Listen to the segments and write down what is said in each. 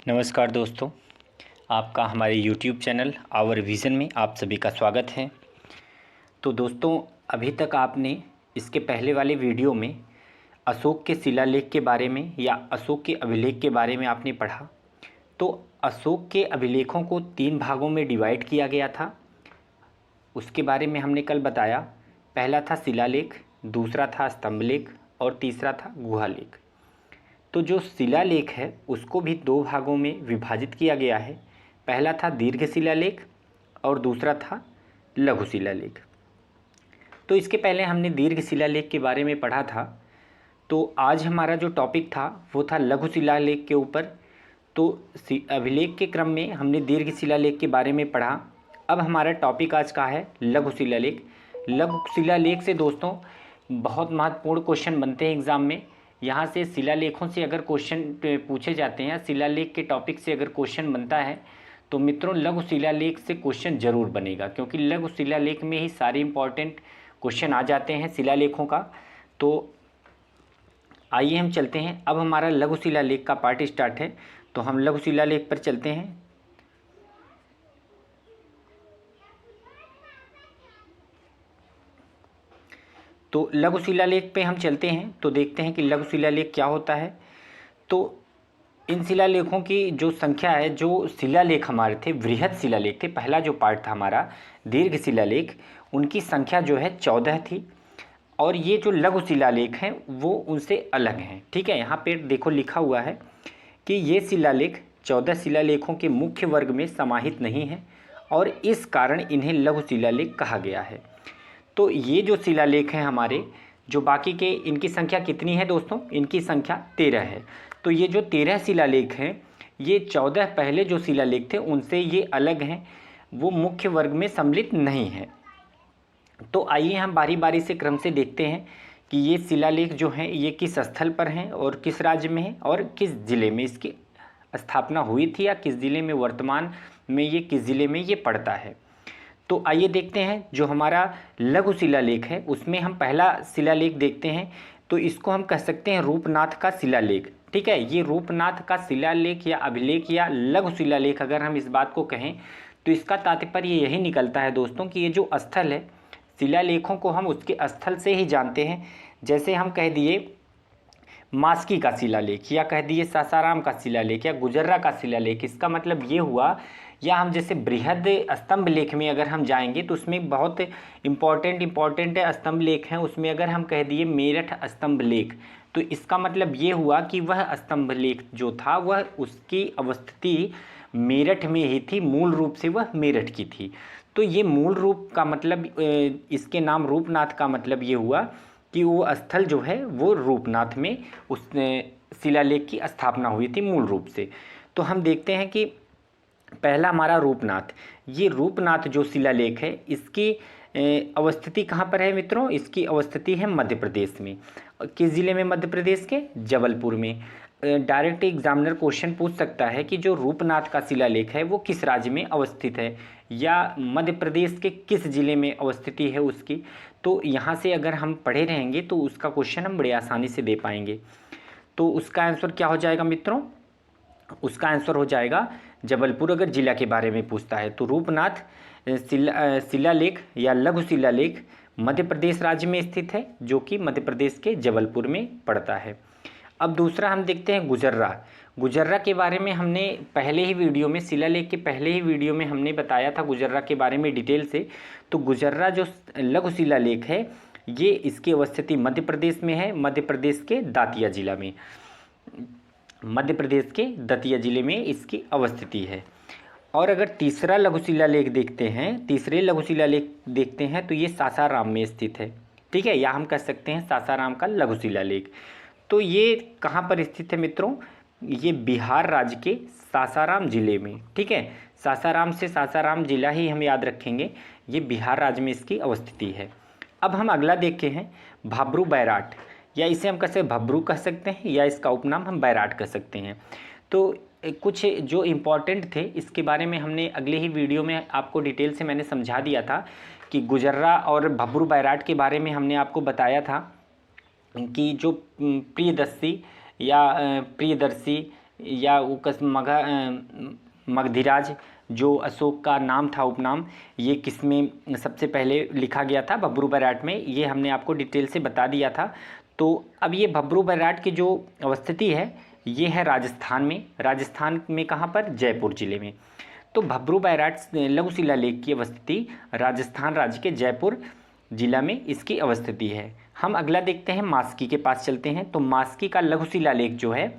नमस्कार दोस्तों, आपका हमारे YouTube चैनल आवर विज़न में आप सभी का स्वागत है। तो दोस्तों, अभी तक आपने इसके पहले वाले वीडियो में अशोक के शिलालेख के बारे में या अशोक के अभिलेख के बारे में आपने पढ़ा। तो अशोक के अभिलेखों को 3 भागों में डिवाइड किया गया था, उसके बारे में हमने कल बताया। पहला था शिलालेख, दूसरा था स्तंभलेख और तीसरा था गुहालेख। तो जो शिलालेख है उसको भी 2 भागों में विभाजित किया गया है। पहला था दीर्घ शिलालेख और दूसरा था लघु शिलालेख। तो इसके पहले हमने दीर्घ शिलालेख के बारे में पढ़ा था। तो आज हमारा जो टॉपिक था वो था लघु शिलालेख के ऊपर। तो अभिलेख के क्रम में हमने दीर्घ शिलालेख के बारे में पढ़ा। अब हमारा टॉपिक आज का है लघु शिलालेख। लघु शिलालेख से दोस्तों बहुत महत्वपूर्ण क्वेश्चन बनते हैं एग्ज़ाम में। यहाँ से शिलालेखों से अगर क्वेश्चन पूछे जाते हैं, शिलालेख के टॉपिक से अगर क्वेश्चन बनता है तो मित्रों लघु शिलालेख से क्वेश्चन जरूर बनेगा, क्योंकि लघु शिलालेख में ही सारे इंपॉर्टेंट क्वेश्चन आ जाते हैं शिलालेखों का। तो आइए हम चलते हैं। अब हमारा लघु शिलालेख का पार्ट स्टार्ट है, तो हम लघु शिलालेख पर चलते हैं। तो लघु शिलालेख पे हम चलते हैं तो देखते हैं कि लघु शिलालेख क्या होता है। तो इन शिलालेखों की जो संख्या है, जो शिलालेख हमारे थे वृहद शिलालेख थे, पहला जो पार्ट था हमारा दीर्घ शिलालेख, उनकी संख्या जो है 14 थी। और ये जो लघु शिलालेख हैं वो उनसे अलग हैं। ठीक है, यहाँ पे देखो लिखा हुआ है कि ये शिलालेख 14 शिलालेखों के मुख्य वर्ग में समाहित नहीं है और इस कारण इन्हें लघु शिलालेख कहा गया है। तो ये जो शिलालेख हैं हमारे, जो बाकी के, इनकी संख्या कितनी है दोस्तों? इनकी संख्या 13 है। तो ये जो 13 शिलालेख हैं, ये 14 पहले जो शिलालेख थे उनसे ये अलग हैं, वो मुख्य वर्ग में सम्मिलित नहीं हैं। तो आइए हम बारी बारी से क्रम से देखते हैं कि ये शिलालेख जो हैं ये किस स्थल पर हैं और किस राज्य में हैं और किस ज़िले में इसकी स्थापना हुई थी, या किस ज़िले में वर्तमान में ये किस ज़िले में ये पड़ता है। तो आइए देखते हैं। जो हमारा लघु शिलालेख है उसमें हम पहला शिलालेख देखते हैं। तो इसको हम कह सकते हैं रूपनाथ का शिलालेख। ठीक है, ये रूपनाथ का शिलालेख या अभिलेख या लघु शिलालेख अगर हम इस बात को कहें तो इसका तात्पर्य यही निकलता है दोस्तों कि ये जो स्थल है, शिलालेखों को हम उसके स्थल से ही जानते हैं। जैसे हम कह दिए मास्की का शिलालेख, या कह दिए सासाराम का शिलालेख, या गुजर्रा का शिलालेख, इसका मतलब ये हुआ। या हम जैसे बृहद स्तंभ लेख में अगर हम जाएंगे तो उसमें बहुत इम्पॉर्टेंट स्तंभ लेख हैं, उसमें अगर हम कह दिए मेरठ स्तंभ लेख, तो इसका मतलब ये हुआ कि वह स्तंभ लेख जो था वह उसकी अवस्थिति मेरठ में ही थी, मूल रूप से वह मेरठ की थी। तो ये मूल रूप का मतलब, इसके नाम रूपनाथ का मतलब ये हुआ कि वो स्थल जो है वो रूपनाथ में उस शिलालेख की स्थापना हुई थी मूल रूप से। तो हम देखते हैं कि पहला हमारा रूपनाथ, ये रूपनाथ जो शिलालेख है इसकी अवस्थिति कहाँ पर है मित्रों? इसकी अवस्थिति है मध्य प्रदेश में। किस ज़िले में? मध्य प्रदेश के जबलपुर में। डायरेक्ट एग्जामिनर क्वेश्चन पूछ सकता है कि जो रूपनाथ का शिलालेख है वो किस राज्य में अवस्थित है, या मध्य प्रदेश के किस ज़िले में अवस्थिति है उसकी। तो यहाँ से अगर हम पढ़े रहेंगे तो उसका क्वेश्चन हम बड़े आसानी से दे पाएंगे। तो उसका आंसर क्या हो जाएगा मित्रों? उसका आंसर हो जाएगा जबलपुर। अगर जिला के बारे में पूछता है तो रूपनाथ शिलालेख या लघु शिलालेख मध्य प्रदेश राज्य में स्थित है, जो कि मध्य प्रदेश के जबलपुर में पड़ता है। अब दूसरा हम देखते हैं गुजर्रा। गुजर्रा के बारे में हमने पहले ही वीडियो में, शिलालेख के पहले ही वीडियो में हमने बताया था गुजर्रा के बारे में डिटेल से। तो गुजर्रा जो लघु शिलालेख है ये, इसकी अवस्थिति मध्य प्रदेश में है, मध्य प्रदेश के दातिया जिला में, मध्य प्रदेश के दतिया जिले में इसकी अवस्थिति है। और अगर तीसरा लघु शिलालेख देखते हैं, तीसरे लघु शिलालेख देखते हैं तो ये सासाराम में स्थित है। ठीक है, या हम कह सकते हैं सासाराम का लघु शिलालेख। तो ये कहाँ पर स्थित है मित्रों? ये बिहार राज्य के सासाराम जिले में। ठीक है, सासाराम से सासाराम जिला ही हम याद रखेंगे, ये बिहार राज्य में इसकी अवस्थिति है। अब हम अगला देखते हैं भाब्रू बैराट, या इसे हम कैसे भब्रू कह सकते हैं, या इसका उपनाम हम बैराट कह सकते हैं। तो कुछ जो इम्पोर्टेंट थे इसके बारे में हमने अगले ही वीडियो में आपको डिटेल से मैंने समझा दिया था कि गुजर्रा और भब्रू बैराट के बारे में हमने आपको बताया था कि जो प्रियदर्शी या मगधिराज जो अशोक का नाम था, उपनाम, ये किस में सबसे पहले लिखा गया था? भब्रू बैराट में। ये हमने आपको डिटेल से बता दिया था। तो अब ये भब्रू बैराट की जो अवस्थिति है ये है राजस्थान में। राजस्थान में कहाँ पर? जयपुर जिले में। तो भब्रू बैराट लघु शिलालेख की अवस्थिति राजस्थान राज्य के जयपुर जिला में इसकी अवस्थिति है। हम अगला देखते हैं, मास्की के पास चलते हैं। तो मास्की का लघु शिलालेख जो है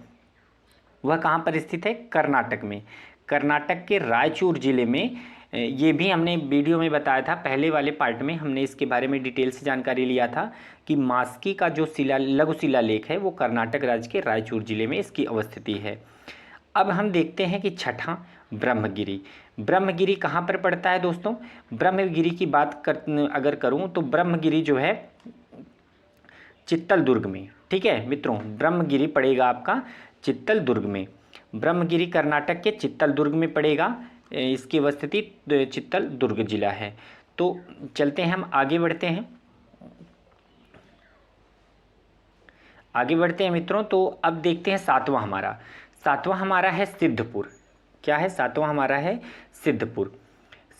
वह कहाँ पर स्थित है? कर्नाटक में। कर्नाटक के रायचूर जिले में। ये भी हमने वीडियो में बताया था, पहले वाले पार्ट में हमने इसके बारे में डिटेल से जानकारी लिया था कि मास्की का जो लघु शिलालेख है वो कर्नाटक राज्य के रायचूर जिले में इसकी अवस्थिति है। अब हम देखते हैं कि छठा, ब्रह्मगिरी। ब्रह्मगिरी कहाँ पर पड़ता है दोस्तों? ब्रह्मगिरी की बात अगर करूँ तो ब्रह्मगिरी जो है चित्तल दुर्ग में। ठीक है मित्रों, ब्रह्मगिरी पड़ेगा आपका चित्तल दुर्ग में। ब्रह्मगिरी कर्नाटक के चित्तल दुर्ग में पड़ेगा। इसकी अवस्थिति चित्तल दुर्ग जिला है। तो चलते हैं, हम आगे बढ़ते हैं। आगे बढ़ते हैं मित्रों। तो अब देखते हैं सातवां हमारा है सिद्धपुर। क्या है? सातवां हमारा है सिद्धपुर।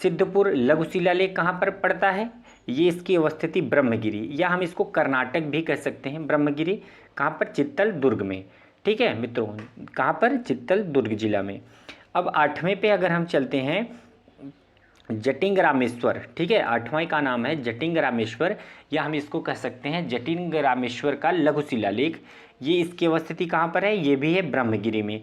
सिद्धपुर लघु शिलालेख कहाँ पर पड़ता है? ये इसकी अवस्थिति ब्रह्मगिरी, या हम इसको कर्नाटक भी कह सकते हैं। ब्रह्मगिरी कहाँ पर? चित्तल दुर्ग में। ठीक है मित्रों, कहाँ पर? चित्तल दुर्ग जिला में। अब आठवें पे अगर हम चलते हैं, जटिंग रामेश्वर। ठीक है, आठवां का नाम है जटिंग रामेश्वर, या हम इसको कह सकते हैं जटिंग रामेश्वर का लघु शिलालेख। ये इसकी अवस्थिति कहाँ पर है? ये भी है ब्रह्मगिरी में।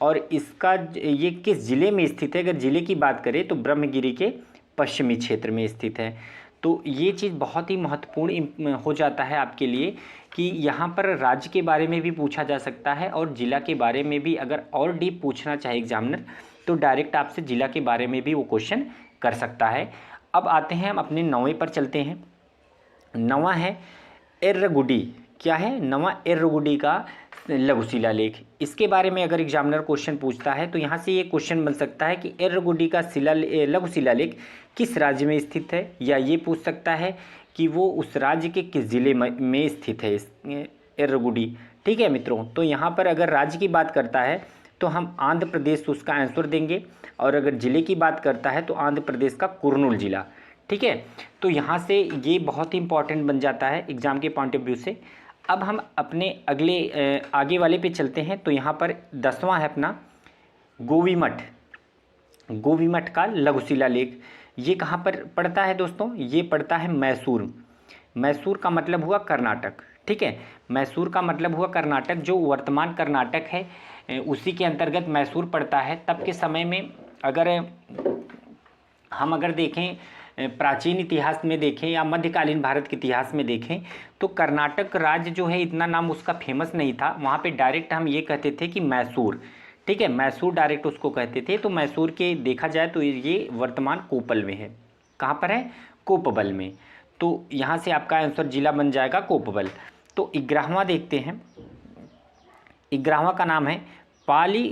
और इसका ये किस जिले में स्थित है? अगर जिले की बात करें तो ब्रह्मगिरी के पश्चिमी क्षेत्र में स्थित है। तो ये चीज़ बहुत ही महत्वपूर्ण हो जाता है आपके लिए कि यहाँ पर राज्य के बारे में भी पूछा जा सकता है और ज़िला के बारे में भी। अगर और डीप पूछना चाहे एग्जामिनर तो डायरेक्ट आपसे ज़िला के बारे में भी वो क्वेश्चन कर सकता है। अब आते हैं, हम अपने 9वें पर चलते हैं। 9वां है एर्रगुडी। क्या है? 9वां एर्रगुडी का लघु शिलालेख। इसके बारे में अगर एग्जामिनर क्वेश्चन पूछता है तो यहाँ से ये क्वेश्चन बन सकता है कि एर्रगुडी का लघु शिलालेख किस राज्य में स्थित है, या ये पूछ सकता है कि वो उस राज्य के किस जिले में स्थित है एर्रगुडी। ठीक है मित्रों, तो यहाँ पर अगर राज्य की बात करता है तो हम आंध्र प्रदेश उसका आंसर देंगे, और अगर ज़िले की बात करता है तो आंध्र प्रदेश का कुर्नूल जिला। ठीक है, तो यहाँ से ये बहुत ही इंपॉर्टेंट बन जाता है एग्ज़ाम के पॉइंट ऑफ व्यू से। अब हम अपने अगले आगे वाले पे चलते हैं। तो यहाँ पर 10वां है अपना गोवीमठ। गोवीमठ का लघु शिलालेख। ये कहाँ पर पड़ता है दोस्तों? ये पड़ता है मैसूर। मैसूर का मतलब हुआ कर्नाटक। ठीक है, मैसूर का मतलब हुआ कर्नाटक, जो वर्तमान कर्नाटक है उसी के अंतर्गत मैसूर पड़ता है। तब के समय में अगर हम देखें, प्राचीन इतिहास में देखें या मध्यकालीन भारत के इतिहास में देखें तो कर्नाटक राज्य जो है इतना नाम उसका फेमस नहीं था। वहाँ पे डायरेक्ट हम ये कहते थे कि मैसूर। ठीक है, मैसूर डायरेक्ट उसको कहते थे। तो मैसूर के देखा जाए तो ये वर्तमान कोपल में है। कहाँ पर है? कोपबल में। तो यहाँ से आपका आंसर जिला बन जाएगा कोपबल। तो 11वां देखते हैं। 11वां का नाम है पाली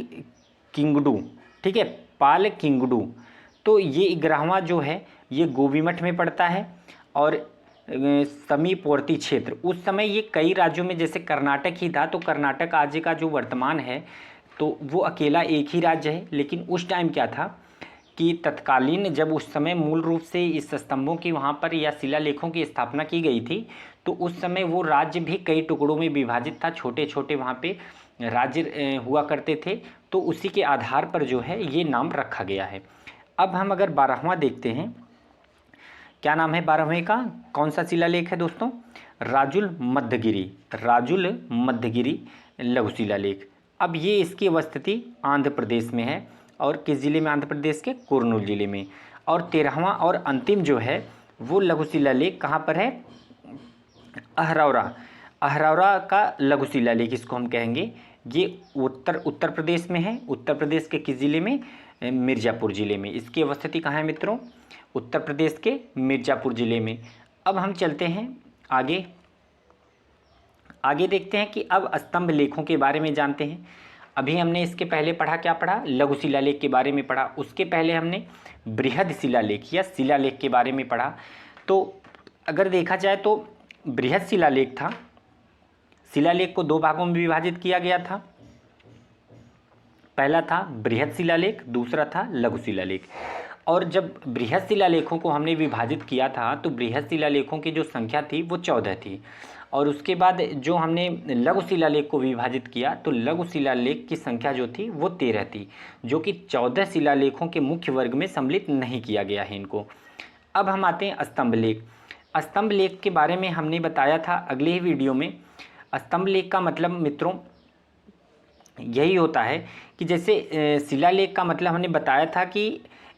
किंगडू। ठीक है, पाल किंगडू। तो ये 11वां जो है ये गोवीमठ में पड़ता है और समीपवर्ती क्षेत्र। उस समय ये कई राज्यों में, जैसे कर्नाटक ही था तो कर्नाटक आज का जो वर्तमान है तो वो अकेला एक ही राज्य है। लेकिन उस टाइम क्या था कि तत्कालीन जब उस समय मूल रूप से इस स्तंभों की वहाँ पर या शिलालेखों की स्थापना की गई थी तो उस समय वो राज्य भी कई टुकड़ों में विभाजित था। छोटे छोटे वहाँ पे राज्य हुआ करते थे। तो उसी के आधार पर जो है ये नाम रखा गया है। अब हम अगर 12वां देखते हैं, क्या नाम है 12वें का? कौन सा शिलालेख है दोस्तों? राजुल मध्यगिरी। राजुल मध्यगिरी लघु शिलालेख। अब ये इसकी अवस्थिति आंध्र प्रदेश में है। और किस जिले में? आंध्र प्रदेश के कुर्नूल जिले में। और 13वां और अंतिम जो है वो लघु शिलालेख कहाँ पर है? अहरौरा। अहरौरा का लघु शिलालेख इसको हम कहेंगे। ये उत्तर प्रदेश में है। उत्तर प्रदेश के किस जिले में? मिर्ज़ापुर जिले में। इसकी अवस्थिति कहाँ है मित्रों? उत्तर प्रदेश के मिर्ज़ापुर जिले में। अब हम चलते हैं आगे। आगे देखते हैं कि अब स्तंभ लेखों के बारे में जानते हैं। अभी हमने इसके पहले पढ़ा, क्या पढ़ा? लघु शिलालेख के बारे में पढ़ा। उसके पहले हमने बृहद शिलालेख या शिलालेख के बारे में पढ़ा। तो अगर देखा जाए तो बृहद शिलालेख था। शिलालेख को 2 भागों में विभाजित किया गया था। पहला था बृहद शिलालेख, दूसरा था लघु शिलालेख। और जब बृहद शिलालेखों को हमने विभाजित किया था तो बृहद शिलालेखों की जो संख्या थी वो 14 थी, और उसके बाद जो हमने लघु शिलालेख को विभाजित किया तो लघु शिलालेख की संख्या जो थी वो 13 थी, जो कि 14 शिलालेखों के मुख्य वर्ग में सम्मिलित नहीं किया गया है इनको। अब हम आते हैं स्तंभ लेख। स्तंभ लेख के बारे में हमने बताया था अगले ही वीडियो में। स्तंभ लेख का मतलब मित्रों यही होता है कि जैसे शिलालेख का मतलब हमने बताया था कि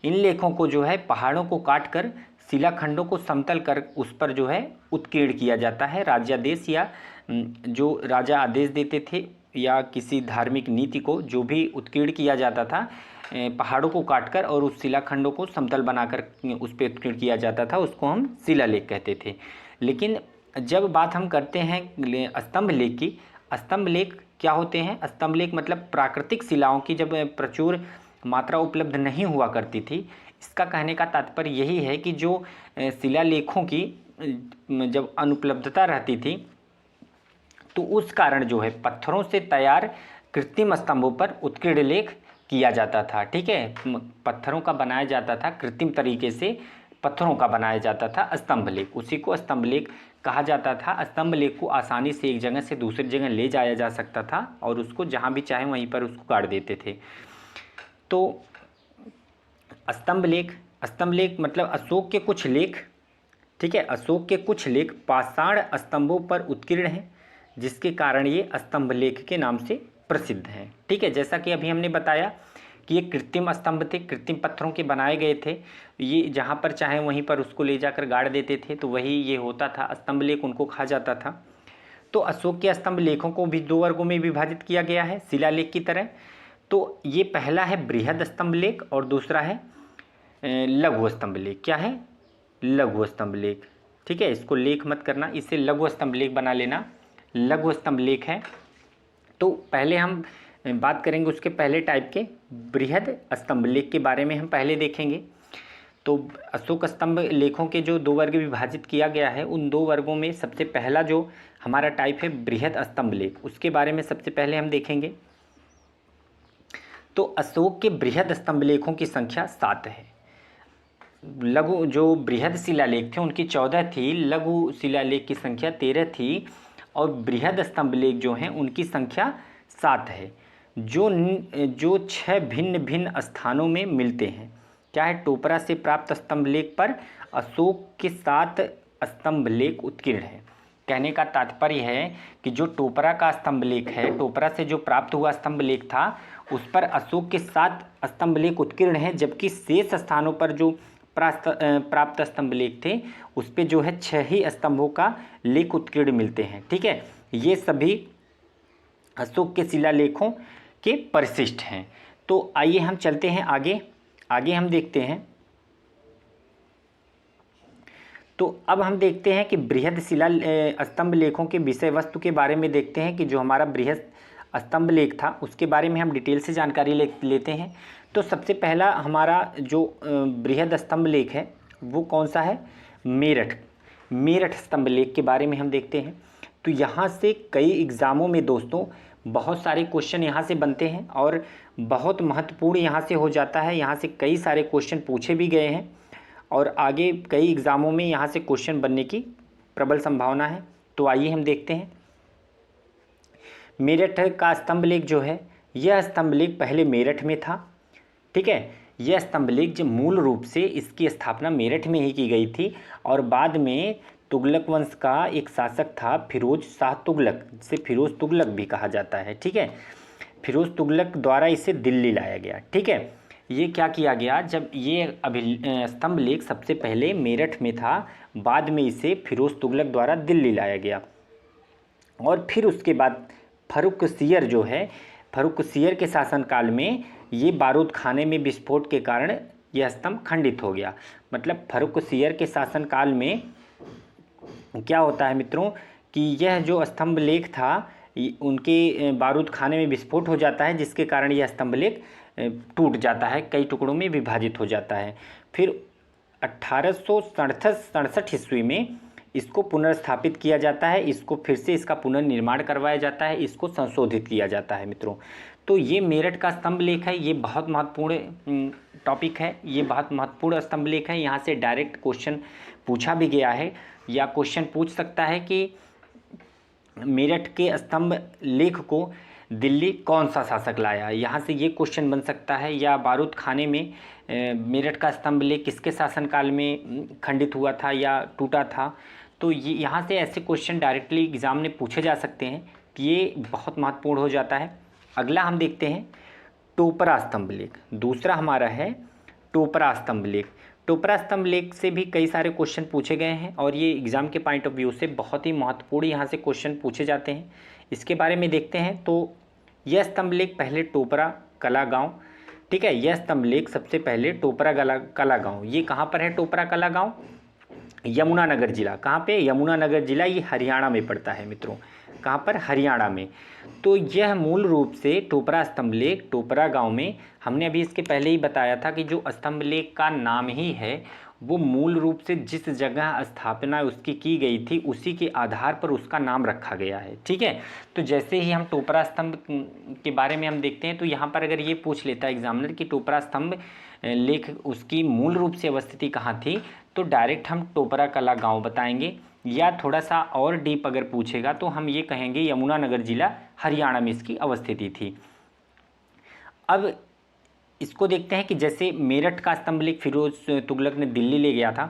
इन लेखों को जो है पहाड़ों को काट कर शिलाखंडों को समतल कर उस पर जो है उत्कीर्ण किया जाता है। राज्यादेश या जो राजा आदेश देते थे या किसी धार्मिक नीति को जो भी उत्कीर्ण किया जाता था पहाड़ों को काटकर और उस शिलाखंडों को समतल बनाकर उस पर उत्कीर्ण किया जाता था, उसको हम शिलालेख कहते थे। लेकिन जब बात हम करते हैं स्तंभ लेख की, स्तंभ लेख क्या होते हैं? स्तंभ लेख मतलब प्राकृतिक शिलाओं की जब प्रचुर मात्रा उपलब्ध नहीं हुआ करती थी। इसका कहने का तात्पर्य यही है कि जो शिलालेखों की जब अनुपलब्धता रहती थी तो उस कारण जो है पत्थरों से तैयार कृत्रिम स्तंभों पर उत्कीर्ण लेख किया जाता था। ठीक है, पत्थरों का बनाया जाता था, कृत्रिम तरीके से पत्थरों का बनाया जाता था स्तंभ लेख, उसी को स्तंभ लेख कहा जाता था। स्तंभ लेख को आसानी से एक जगह से दूसरी जगह ले जाया जा सकता था और उसको जहाँ भी चाहे वहीं पर उसको गाड़ देते थे। तो स्तंभ लेख मतलब अशोक के कुछ लेख, ठीक है, अशोक के कुछ लेख पाषाण स्तंभों पर उत्कीर्ण हैं, जिसके कारण ये स्तंभ लेख के नाम से प्रसिद्ध हैं। ठीक है, जैसा कि अभी हमने बताया कि ये कृत्रिम स्तंभ थे, कृत्रिम पत्थरों के बनाए गए थे, ये जहाँ पर चाहे वहीं पर उसको ले जाकर गाड़ देते थे, तो वही ये होता था स्तंभ लेख, उनको कहा जाता था। तो अशोक के स्तंभ लेखों को भी 2 वर्गों में विभाजित किया गया है शिलालेख की तरह। तो ये पहला है बृहद स्तंभ लेख और दूसरा है लघु स्तंभ लेख। क्या है? लघु स्तंभ लेख। ठीक है, इसको लेख मत करना, इसे लघु स्तंभ लेख बना लेना। लघु स्तंभ लेख है। तो पहले हम बात करेंगे उसके पहले टाइप के बृहद स्तंभ लेख के बारे में हम पहले देखेंगे। तो अशोक स्तंभ लेखों के जो 2 वर्ग विभाजित किया गया है, उन 2 वर्गों में सबसे पहला जो हमारा टाइप है बृहद स्तंभ लेख, उसके बारे में सबसे पहले हम देखेंगे। तो अशोक के बृहद स्तंभ लेखों की संख्या 7 है। लघु जो बृहद शिलालेख थे उनकी 14 थी, लघु शिलालेख की संख्या 13 थी और बृहद स्तंभ लेख जो हैं उनकी संख्या 7 है, जो 6 भिन्न भिन्न स्थानों में मिलते हैं। क्या है? टोपरा से प्राप्त स्तंभ लेख पर अशोक के 7 स्तंभ लेख उत्कीर्ण है। कहने का तात्पर्य है कि जो टोपरा का स्तंभ लेख है, टोपरा से जो प्राप्त हुआ स्तंभ लेख था, उस पर अशोक के 7 स्तंभ लेख उत्कीर्ण हैं, जबकि शेष स्थानों पर जो प्राप्त स्तंभ लेख थे उस पे जो है 6 ही स्तंभों का लेख उत्कीर्ण मिलते हैं। ठीक है, ये सभी अशोक के शिलालेखों के परिशिष्ट हैं। तो आइए हम चलते हैं आगे हम देखते हैं। तो अब हम देखते हैं कि बृहद शिला स्तंभ लेखों के विषय वस्तु के बारे में देखते हैं कि जो हमारा बृहद स्तंभ लेख था उसके बारे में हम डिटेल से जानकारी लेते हैं। तो सबसे पहला हमारा जो बृहद स्तंभ लेख है वो कौन सा है? मेरठ स्तंभ लेख के बारे में हम देखते हैं। तो यहाँ से कई एग्ज़ामों में दोस्तों बहुत सारे क्वेश्चन यहाँ से बनते हैं और बहुत महत्वपूर्ण यहाँ से हो जाता है। यहाँ से कई सारे क्वेश्चन पूछे भी गए हैं और आगे कई एग्ज़ामों में यहाँ से क्वेश्चन बनने की प्रबल संभावना है। तो आइए हम देखते हैं। मेरठ का स्तंभ लेख जो है, यह स्तंभ लेख पहले मेरठ में था। ठीक है, यह स्तंभ लेख जो मूल रूप से इसकी स्थापना मेरठ में ही की गई थी और बाद में तुगलक वंश का एक शासक था फिरोज शाह तुगलक, जिसे फिरोज तुगलक भी कहा जाता है। ठीक है, फिरोज तुगलक द्वारा इसे दिल्ली लाया गया। ठीक है, ये क्या किया गया, जब ये स्तंभ लेख सबसे पहले मेरठ में था, बाद में इसे फिरोज तुगलक द्वारा दिल्ली लाया गया और फिर उसके बाद फर्रुखसियर जो है, फर्रुखसियर के शासनकाल में ये बारूद खाने में विस्फोट के कारण यह स्तंभ खंडित हो गया। मतलब फर्रुखसियर के शासनकाल में क्या होता है मित्रों कि यह जो स्तंभ लेख था उनके बारूद खाने में विस्फोट हो जाता है, जिसके कारण यह स्तंभ लेख टूट जाता है, कई टुकड़ों में विभाजित हो जाता है। फिर 1867 ईस्वी में इसको पुनर्स्थापित किया जाता है, इसको फिर से इसका पुनर्निर्माण करवाया जाता है, इसको संशोधित किया जाता है मित्रों। तो ये मेरठ का स्तंभ लेख है, ये बहुत महत्वपूर्ण टॉपिक है, ये बहुत महत्वपूर्ण स्तंभ लेख है। यहाँ से डायरेक्ट क्वेश्चन पूछा भी गया है या क्वेश्चन पूछ सकता है कि मेरठ के स्तंभ लेख को दिल्ली कौन सा शासक लाया, यहाँ से ये क्वेश्चन बन सकता है। या बारूद खाने में मेरठ का स्तंभ लेख किसके शासनकाल में खंडित हुआ था या टूटा था। तो ये यहाँ से ऐसे क्वेश्चन डायरेक्टली एग्ज़ाम में पूछे जा सकते हैं, तो ये बहुत महत्वपूर्ण हो जाता है। अगला हम देखते हैं टोपरा स्तंभ लेख। दूसरा हमारा है टोपरा स्तंभ लेख। टोपरा स्तंभ लेख से भी कई सारे क्वेश्चन पूछे गए हैं और ये एग्ज़ाम के पॉइंट ऑफ व्यू से बहुत ही महत्वपूर्ण यहाँ से क्वेश्चन पूछे जाते हैं। इसके बारे में देखते हैं। तो यह स्तंभ लेख पहले टोपरा कला गांव, ठीक है, यह स्तंभ लेख सबसे पहले टोपरा कला गांव, ये कहाँ पर है टोपरा कला गांव? यमुनानगर जिला। कहाँ पे? यमुनानगर जिला, ये हरियाणा में पड़ता है मित्रों। कहाँ पर? हरियाणा में। तो यह मूल रूप से टोपरा स्तंभ लेख टोपरा गांव में, हमने अभी इसके पहले ही बताया था कि जो स्तंभ लेख का नाम ही है वो मूल रूप से जिस जगह स्थापना उसकी की गई थी उसी के आधार पर उसका नाम रखा गया है, ठीक है। तो जैसे ही हम टोपरा स्तंभ के बारे में हम देखते हैं तो यहाँ पर अगर ये पूछ लेता है एग्जामिनर कि टोपरा स्तंभ लेख उसकी मूल रूप से अवस्थिति कहाँ थी, तो डायरेक्ट हम टोपरा कला गांव बताएंगे। या थोड़ा सा और डीप अगर पूछेगा तो हम ये कहेंगे यमुनानगर जिला हरियाणा में इसकी अवस्थिति थी। अब इसको देखते हैं कि जैसे मेरठ का स्तंभ लेख फिरोज तुगलक ने दिल्ली ले गया था,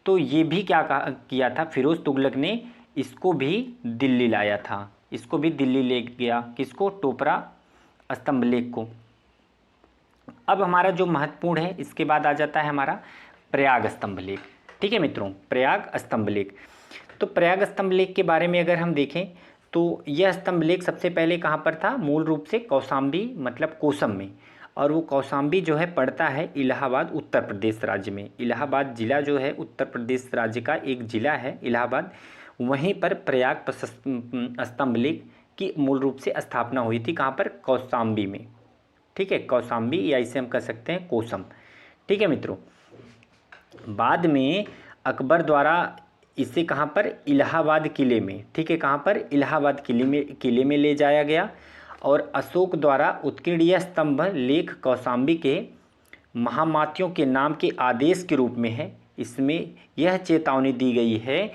तो ये भी क्या किया था, फिरोज तुगलक ने इसको भी दिल्ली लाया था, इसको भी दिल्ली ले गया, किसको? टोपरा स्तंभ लेख को। अब हमारा जो महत्वपूर्ण है इसके बाद आ जाता है हमारा प्रयाग स्तंभ लेख, ठीक है मित्रों, प्रयाग स्तंभ लेख। तो प्रयाग स्तंभ लेख के बारे में अगर हम देखें तो यह स्तंभ लेख सबसे पहले कहाँ पर था? मूल रूप से कौशाम्बी मतलब कोसम में, और वो कौशाम्बी जो है पड़ता है इलाहाबाद उत्तर प्रदेश राज्य में। इलाहाबाद जिला जो है उत्तर प्रदेश राज्य का एक जिला है इलाहाबाद, वहीं पर प्रयाग स्तंभ लेख की मूल रूप से स्थापना हुई थी। कहाँ पर? कौशाम्बी में, ठीक है, कौशाम्बी या इसे हम कह सकते हैं कोसम, ठीक है मित्रों। बाद में अकबर द्वारा इसे कहाँ पर? इलाहाबाद किले में, ठीक है, कहाँ पर? इलाहाबाद किले में ले जाया गया। और अशोक द्वारा उत्कीर्णीय स्तंभ लेख कौशाम्बी के महामात्यों के नाम के आदेश के रूप में है। इसमें यह चेतावनी दी गई है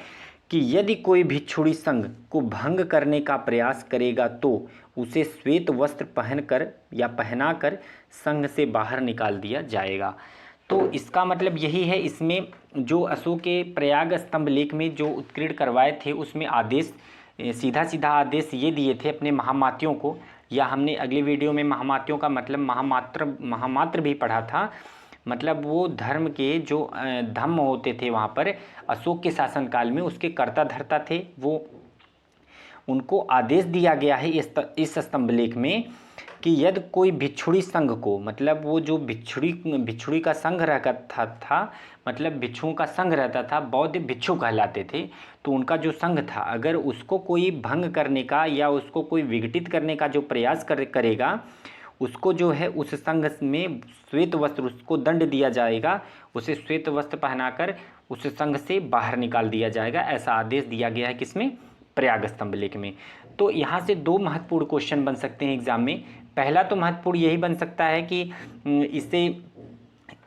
कि यदि कोई भिक्षुणी संघ को भंग करने का प्रयास करेगा तो उसे श्वेत वस्त्र पहनकर या पहनाकर संघ से बाहर निकाल दिया जाएगा। तो इसका मतलब यही है, इसमें जो अशोक के प्रयाग स्तंभ लेख में जो उत्कीर्ण करवाए थे उसमें आदेश सीधा सीधा आदेश ये दिए थे अपने महामात्यों को, या हमने अगले वीडियो में महामात्यों का मतलब महामात्र भी पढ़ा था। मतलब वो धर्म के जो धम्म होते थे वहाँ पर अशोक के शासनकाल में उसके कर्ता धर्ता थे, वो उनको आदेश दिया गया है इस स्तंभ लेख में कि यदि कोई भिक्षुणी संघ को, मतलब वो जो भिक्षुणी का संघ रहता था, मतलब भिक्षुओं का संघ रहता था, बौद्ध भिक्षु कहलाते थे, तो उनका जो संघ था अगर उसको कोई भंग करने का या उसको कोई विघटित करने का जो प्रयास करेगा उसको जो है उस संघ में श्वेत वस्त्र, उसको दंड दिया जाएगा, उसे श्वेत वस्त्र पहनाकर उस संघ से बाहर निकाल दिया जाएगा। ऐसा आदेश दिया गया है किसमें? प्रयाग स्तंभ लेख में। तो यहाँ से दो महत्वपूर्ण क्वेश्चन बन सकते हैं एग्जाम में। पहला तो महत्वपूर्ण यही बन सकता है कि इसे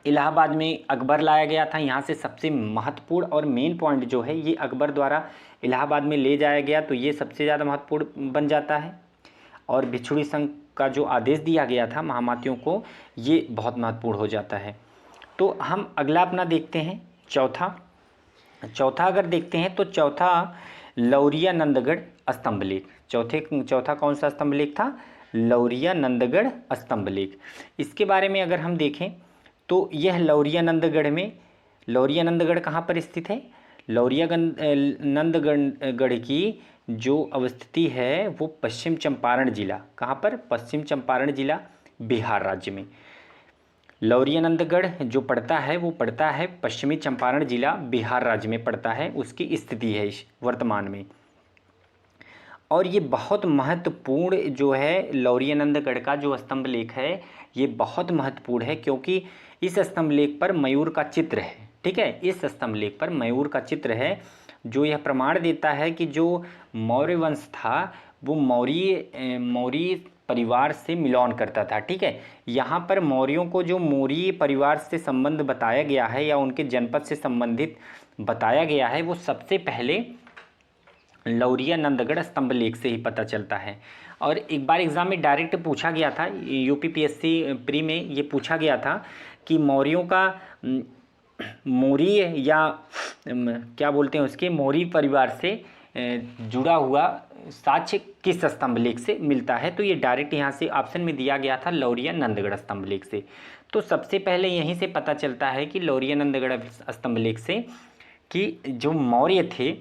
इलाहाबाद में अकबर लाया गया था। यहाँ से सबसे महत्वपूर्ण और मेन पॉइंट जो है ये अकबर द्वारा इलाहाबाद में ले जाया गया, तो ये सबसे ज़्यादा महत्वपूर्ण बन जाता है। और भिक्षुणी संघ का जो आदेश दिया गया था महामात्यों को, ये बहुत महत्वपूर्ण हो जाता है। तो हम अगला अपना देखते हैं चौथा अगर देखते हैं तो चौथा लौरिया नंदगढ़ स्तंभ लेख। चौथा कौन सा स्तंभ लेख था? लौरिया नंदगढ़ स्तंभ लेख। इसके बारे में अगर हम देखें तो यह लौरिया नंदगढ़ कहाँ पर स्थित है? लौरिया नंदगढ़ की जो अवस्थिति है वो पश्चिम चंपारण जिला, कहाँ पर? पश्चिम चंपारण जिला, बिहार राज्य में। लौरिया नंदगढ़ जो पड़ता है वो पड़ता है पश्चिमी चंपारण जिला, बिहार राज्य में पड़ता है, उसकी स्थिति है इस वर्तमान में। और ये बहुत महत्वपूर्ण जो है लौरिया नंदगढ़ का जो स्तंभ लेख है ये बहुत महत्वपूर्ण है, क्योंकि इस स्तंभ लेख पर मयूर का चित्र है, ठीक है, इस स्तंभ लेख पर मयूर का चित्र है। जो यह प्रमाण देता है कि जो मौर्य वंश था वो मौर्य परिवार से मिलौन करता था। ठीक है, यहाँ पर मौर्यों को जो मौर्य परिवार से संबंध बताया गया है या उनके जनपद से संबंधित बताया गया है वो सबसे पहले लौरिया नंदगढ़ स्तंभ लेख से ही पता चलता है। और एक बार एग्जाम में डायरेक्ट पूछा गया था, यूपीपीएससी प्री में ये पूछा गया था कि मौर्यों का मौर्य या क्या बोलते हैं उसके मौर्य परिवार से जुड़ा हुआ साक्ष्य किस स्तंभ लेख से मिलता है। तो ये डायरेक्ट यहाँ से ऑप्शन में दिया गया था लौरिया नंदगढ़ स्तंभ लेख से। तो सबसे पहले यहीं से पता चलता है कि लौरिया नंदगढ़ स्तंभ लेख से कि जो मौर्य थे,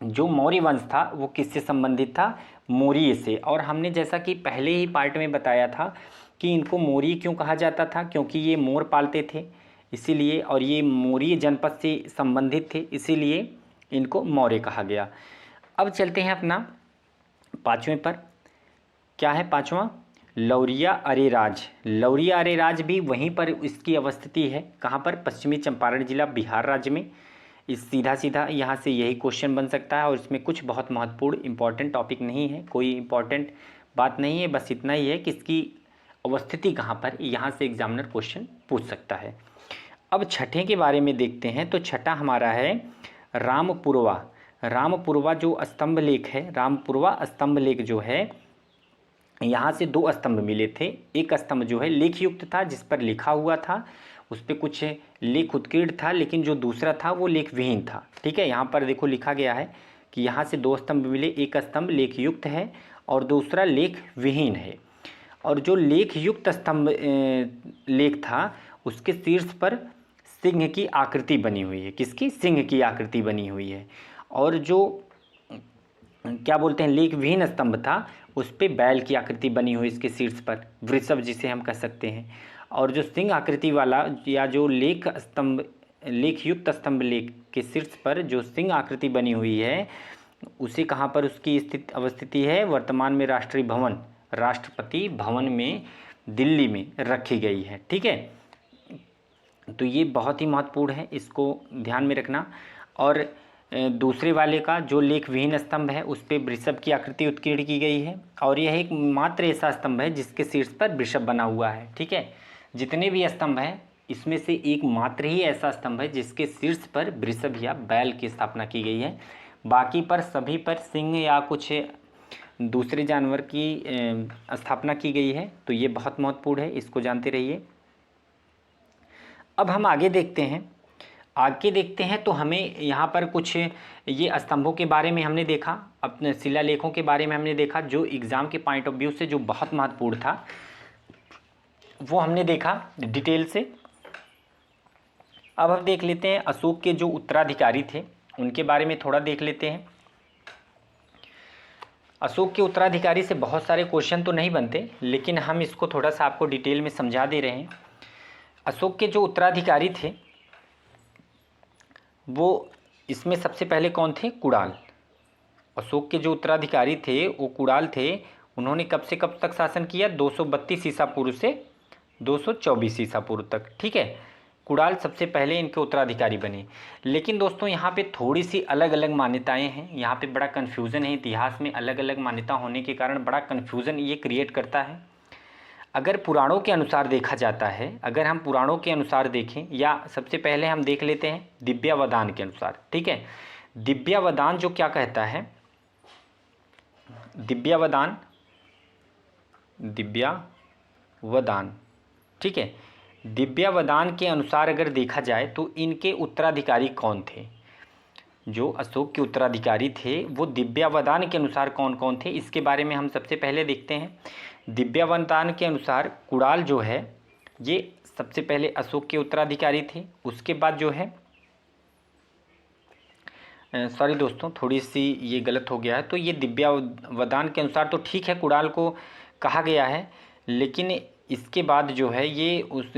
जो मौर्य वंश था वो किससे संबंधित था, मौर्य से। और हमने जैसा कि पहले ही पार्ट में बताया था कि इनको मौर्य क्यों कहा जाता था, क्योंकि ये मोर पालते थे इसीलिए, और ये मौर्य जनपद से संबंधित थे इसीलिए इनको मौर्य कहा गया। अब चलते हैं अपना पाँचवें पर। क्या है पाँचवा, लौरिया अरेराज। लौरिया अरेराज भी वहीं पर इसकी अवस्थिति है, कहाँ पर, पश्चिमी चंपारण जिला बिहार राज्य में। इस सीधा सीधा यहाँ से यही क्वेश्चन बन सकता है और इसमें कुछ बहुत महत्वपूर्ण इंपॉर्टेंट टॉपिक नहीं है, कोई इंपॉर्टेंट बात नहीं है, बस इतना ही है कि इसकी अवस्थिति कहाँ पर, यहाँ से एग्जामिनर क्वेश्चन पूछ सकता है। अब छठे के बारे में देखते हैं। तो छठा हमारा है रामपुरवा। रामपुरवा जो स्तंभ लेख है, रामपुरवा स्तंभ लेख जो है, यहाँ से दो स्तंभ मिले थे। एक स्तंभ जो है लेख युक्त था जिस पर लिखा हुआ था, उस पर कुछ लेख उत्कीर्ण था, लेकिन जो दूसरा था वो लेख विहीन था। ठीक है, यहाँ पर देखो लिखा गया है कि यहाँ से दो स्तंभ मिले, एक स्तंभ लेख युक्त है और दूसरा लेख विहीन है। और जो लेख युक्त स्तंभ लेख था उसके शीर्ष पर सिंह की आकृति बनी हुई है। किसकी, सिंह की आकृति बनी हुई है। और जो क्या बोलते हैं लेख विहीन स्तंभ था उस पर बैल की आकृति बनी हुई इसके शीर्ष पर, वृषभ जिसे हम कह सकते हैं। और जो सिंह आकृति वाला या जो लेख युक्त स्तंभ लेख के शीर्ष पर जो सिंह आकृति बनी हुई है उसे कहाँ पर उसकी स्थित अवस्थिति है, वर्तमान में राष्ट्रीय भवन, राष्ट्रपति भवन में दिल्ली में रखी गई है। ठीक है, तो ये बहुत ही महत्वपूर्ण है, इसको ध्यान में रखना। और दूसरे वाले का जो लेख विहीन स्तंभ है उस पर वृषभ की आकृति उत्कीर्ण की गई है और यह एक मात्र ऐसा स्तंभ है जिसके शीर्ष पर वृषभ बना हुआ है। ठीक है, जितने भी स्तंभ हैं इसमें से एक मात्र ही ऐसा स्तंभ है जिसके शीर्ष पर वृषभ या बैल की स्थापना की गई है। बाकी पर सभी पर सिंह या कुछ दूसरे जानवर की स्थापना की गई है। तो ये बहुत महत्वपूर्ण है, इसको जानते रहिए। अब हम आगे देखते हैं तो हमें यहाँ पर कुछ ये स्तंभों के बारे में हमने देखा, अपने शिलालेखों के बारे में हमने देखा जो एग्ज़ाम के पॉइंट ऑफ व्यू से जो बहुत महत्वपूर्ण था वो हमने देखा डिटेल से। अब हम देख लेते हैं अशोक के जो उत्तराधिकारी थे उनके बारे में थोड़ा देख लेते हैं। अशोक के उत्तराधिकारी से बहुत सारे क्वेश्चन तो नहीं बनते, लेकिन हम इसको थोड़ा सा आपको डिटेल में समझा दे रहे हैं। अशोक के जो उत्तराधिकारी थे वो इसमें सबसे पहले कौन थे, कुणाल। अशोक के जो उत्तराधिकारी थे वो कुणाल थे। उन्होंने कब से कब तक शासन किया, 232 ईसा पूर्व से 224 ईसा पूर्व तक। ठीक है, कुणाल सबसे पहले इनके उत्तराधिकारी बने। लेकिन दोस्तों यहाँ पे थोड़ी सी अलग अलग मान्यताएं हैं, यहाँ पे बड़ा कन्फ्यूज़न है। इतिहास में अलग अलग मान्यता होने के कारण बड़ा कन्फ्यूज़न ये क्रिएट करता है। अगर पुराणों के अनुसार देखा जाता है, अगर हम पुराणों के अनुसार देखें, या सबसे पहले हम देख लेते हैं दिव्यावदान के अनुसार। ठीक है, दिव्यावदान जो क्या कहता है, दिव्यावदान, ठीक है, दिव्यावदान के अनुसार अगर देखा जाए तो इनके उत्तराधिकारी कौन थे, जो अशोक के उत्तराधिकारी थे वो दिव्यावदान के अनुसार कौन कौन थे, इसके बारे में हम सबसे पहले देखते हैं। दिव्यावदान के अनुसार कुणाल जो है ये सबसे पहले अशोक के उत्तराधिकारी थे। उसके बाद जो है सॉरी दोस्तों, थोड़ी सी ये गलत हो गया है। तो ये दिव्यावदान के अनुसार तो ठीक है, कुणाल को कहा गया है, लेकिन इसके बाद जो है ये उस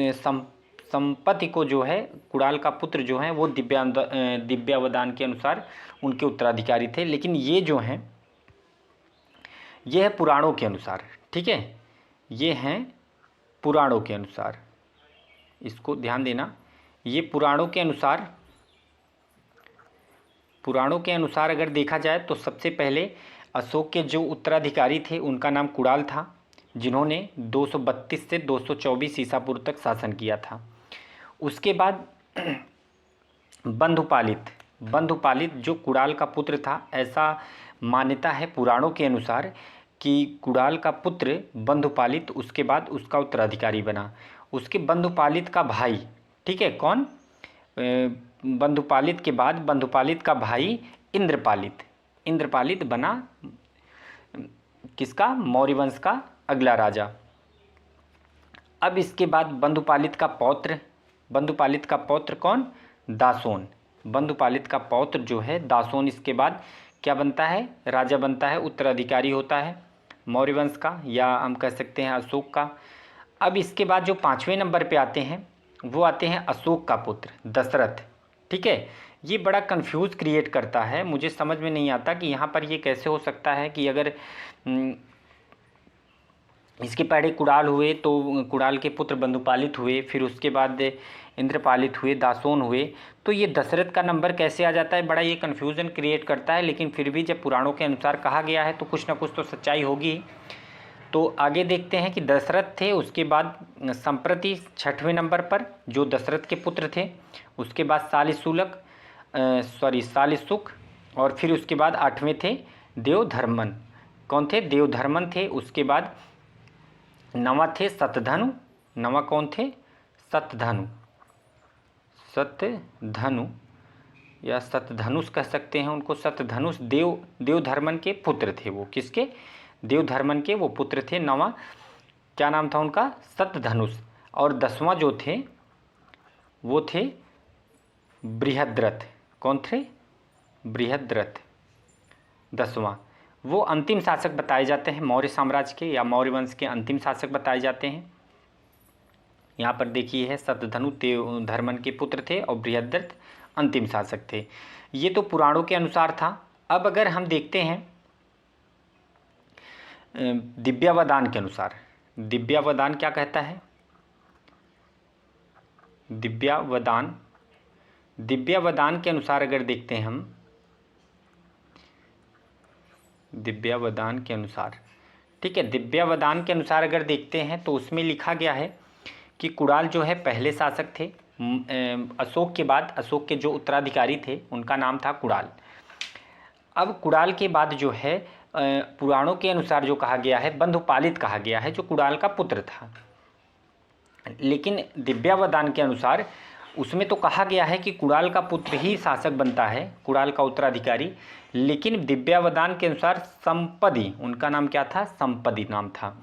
संपत्ति को जो है कुणाल का पुत्र जो है वो दिव्यावदान के अनुसार उनके उत्तराधिकारी थे। लेकिन ये जो हैं ये है पुराणों के अनुसार। ठीक है, ये हैं पुराणों के अनुसार, इसको ध्यान देना। ये पुराणों के अनुसार पुराणों के अनुसार अगर देखा जाए तो सबसे पहले अशोक के जो उत्तराधिकारी थे उनका नाम कुणाल था, जिन्होंने 232 से 224 ईसा पूर्व तक शासन किया था। उसके बाद बंधुपालित जो कुणाल का पुत्र था, ऐसा मान्यता है पुराणों के अनुसार कि कुणाल का पुत्र बंधुपालित उसके बाद उसका उत्तराधिकारी बना। उसके बंधुपालित का भाई, ठीक है, कौन, बंधुपालित के बाद बंधुपालित का भाई इंद्रपालित बना किसका, मौर्य वंश का अगला राजा। अब इसके बाद बंधुपालित का पौत्र कौन, दासोन। बंधुपालित का पौत्र जो है दासोन, इसके बाद क्या बनता है, राजा बनता है, उत्तराधिकारी होता है मौर्य वंश का, या हम कह सकते हैं अशोक का। अब इसके बाद जो 5वें नंबर पे आते हैं वो आते हैं अशोक का पुत्र दशरथ, ठीक है। ये बड़ा कंफ्यूज क्रिएट करता है, मुझे समझ में नहीं आता कि यहाँ पर ये कैसे हो सकता है कि अगर इसके पहले कुणाल हुए तो कुणाल के पुत्र बंधुपालित हुए, फिर उसके बाद इंद्रपालित हुए, दासोन हुए, तो ये दशरथ का नंबर कैसे आ जाता है, बड़ा ये कन्फ्यूज़न क्रिएट करता है। लेकिन फिर भी जब पुराणों के अनुसार कहा गया है तो कुछ ना कुछ तो सच्चाई होगी। तो आगे देखते हैं कि दशरथ थे, उसके बाद संप्रति 6वें नंबर पर जो दशरथ के पुत्र थे, उसके बाद सालिसुक, और फिर उसके बाद 8वें थे देवधर्मन। कौन थे, देवधर्मन थे। उसके बाद 9वां थे सतधनु। 9वां कौन थे, सतधनु या सतधनुष कह सकते हैं उनको, सतधनुष देवधर्मन के पुत्र थे वो, किसके, देवधर्मन के वो पुत्र थे। 9वां क्या नाम था उनका, सतधनुष। और 10वां जो थे वो थे बृहद्रथ। कौन थे, बृहद्रथ। 10वां वो अंतिम शासक बताए जाते हैं मौर्य साम्राज्य के या मौर्य वंश के अंतिम शासक बताए जाते हैं। यहाँ पर देखिए है, सतधनु देवधर्मन के पुत्र थे और बृहद्रथ अंतिम शासक थे। ये तो पुराणों के अनुसार था। अब अगर हम देखते हैं दिव्यावदान के अनुसार, दिव्यावदान क्या कहता है, दिव्यावदान के अनुसार अगर देखते हैं हम, दिव्यावदान के अनुसार, ठीक है, दिव्यावदान के अनुसार अगर देखते हैं तो उसमें लिखा गया है कि कुणाल जो है पहले शासक थे। अशोक के बाद, अशोक के जो उत्तराधिकारी थे उनका नाम था कुणाल। अब कुणाल के बाद जो है पुराणों के अनुसार जो कहा गया है, बंधुपालित कहा गया है, जो कुणाल का पुत्र था। लेकिन दिव्यावदान के अनुसार उसमें तो कहा गया है कि कुणाल का पुत्र ही शासक बनता है, कुणाल का उत्तराधिकारी। लेकिन दिव्यावदान के अनुसार संपदी, उनका नाम क्या था, संपदी नाम था।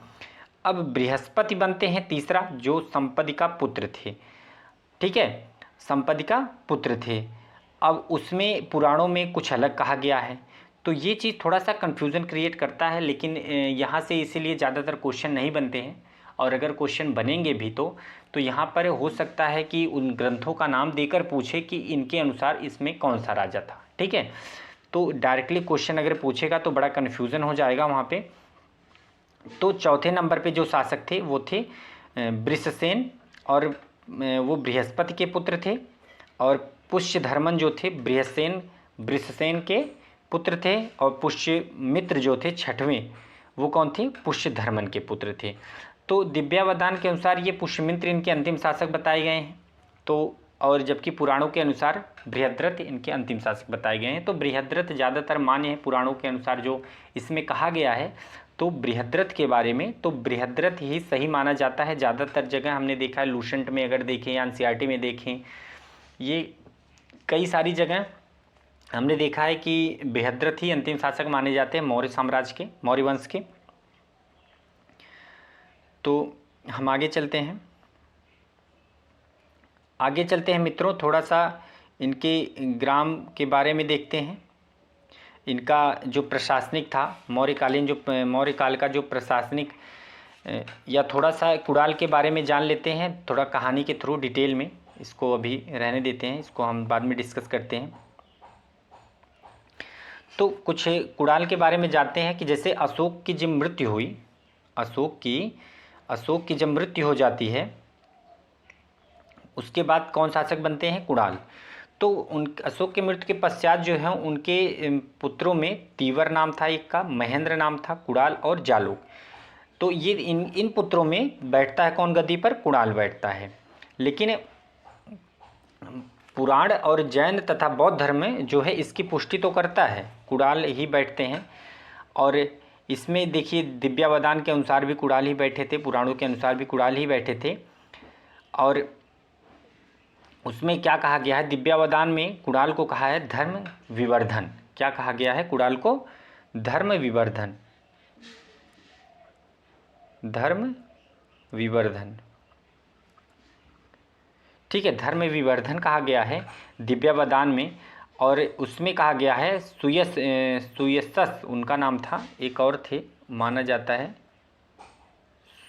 अब बृहस्पति बनते हैं तीसरा, जो संपदी का पुत्र थे, ठीक है, संपदी का पुत्र थे। अब उसमें पुराणों में कुछ अलग कहा गया है, तो ये चीज़ थोड़ा सा कन्फ्यूज़न क्रिएट करता है। लेकिन यहाँ से इसीलिए ज़्यादातर क्वेश्चन नहीं बनते हैं, और अगर क्वेश्चन बनेंगे भी तो यहाँ पर हो सकता है कि उन ग्रंथों का नाम देकर पूछे कि इनके अनुसार इसमें कौन सा राजा था, ठीक है। तो डायरेक्टली क्वेश्चन अगर पूछेगा तो बड़ा कन्फ्यूज़न हो जाएगा वहाँ पे। तो चौथे नंबर पे जो शासक थे वो थे वृषसेन, और वो बृहस्पति के पुत्र थे। और पुष्यधर्मन जो थे वृषसेन के पुत्र थे, और पुष्यमित्र जो थे 6वें, वो कौन थे, पुष्यधर्मन के पुत्र थे। तो दिव्यावदान के अनुसार ये पुष्यमित्र इनके अंतिम शासक बताए गए हैं। तो और जबकि पुराणों के अनुसार बृहद्रथ इनके अंतिम शासक बताए गए हैं। तो बृहद्रथ ज़्यादातर मान्य है पुराणों के अनुसार जो इसमें कहा गया है। तो बृहद्रथ के बारे में तो बृहद्रथ ही सही माना जाता है। ज़्यादातर जगह हमने देखा है, लूसेंट में अगर देखें या एनसीईआरटी में देखें, ये कई सारी जगह हमने देखा है कि बृहद्रथ ही अंतिम शासक माने जाते हैं मौर्य साम्राज्य के, मौर्य वंश के। तो हम आगे चलते हैं मित्रों, थोड़ा सा इनके ग्राम के बारे में देखते हैं। इनका जो प्रशासनिक था मौर्यकालीन, जो मौर्यकाल का जो प्रशासनिक, या थोड़ा सा कुणाल के बारे में जान लेते हैं थोड़ा कहानी के थ्रू डिटेल में। इसको अभी रहने देते हैं, इसको हम बाद में डिस्कस करते हैं। तो कुछ कुणाल के बारे में जानते हैं कि जैसे अशोक की जब मृत्यु हुई, अशोक की जब मृत्यु हो जाती है, उसके बाद कौन शासक बनते हैं, कुणाल। तो उन अशोक की मृत्यु के पश्चात जो है उनके पुत्रों में तीवर नाम था एक का, महेंद्र नाम था, कुणाल और जालोक। तो ये इन पुत्रों में बैठता है कौन गद्दी पर? कुणाल बैठता है। लेकिन पुराण और जैन तथा बौद्ध धर्म में जो है इसकी पुष्टि तो करता है, कुणाल ही बैठते हैं। और इसमें देखिए दिव्यावदान के अनुसार भी कुणाल ही बैठे थे, पुराणों के अनुसार भी कुणाल ही बैठे थे। और उसमें क्या कहा गया है? दिव्यावदान में कुणाल को कहा है धर्म विवर्धन। क्या कहा गया है कुणाल को? धर्म विवर्धन, धर्म विवर्धन। ठीक है, धर्म विवर्धन कहा गया है दिव्यावदान में। और उसमें कहा गया है सुयसस उनका नाम था, एक और थे माना जाता है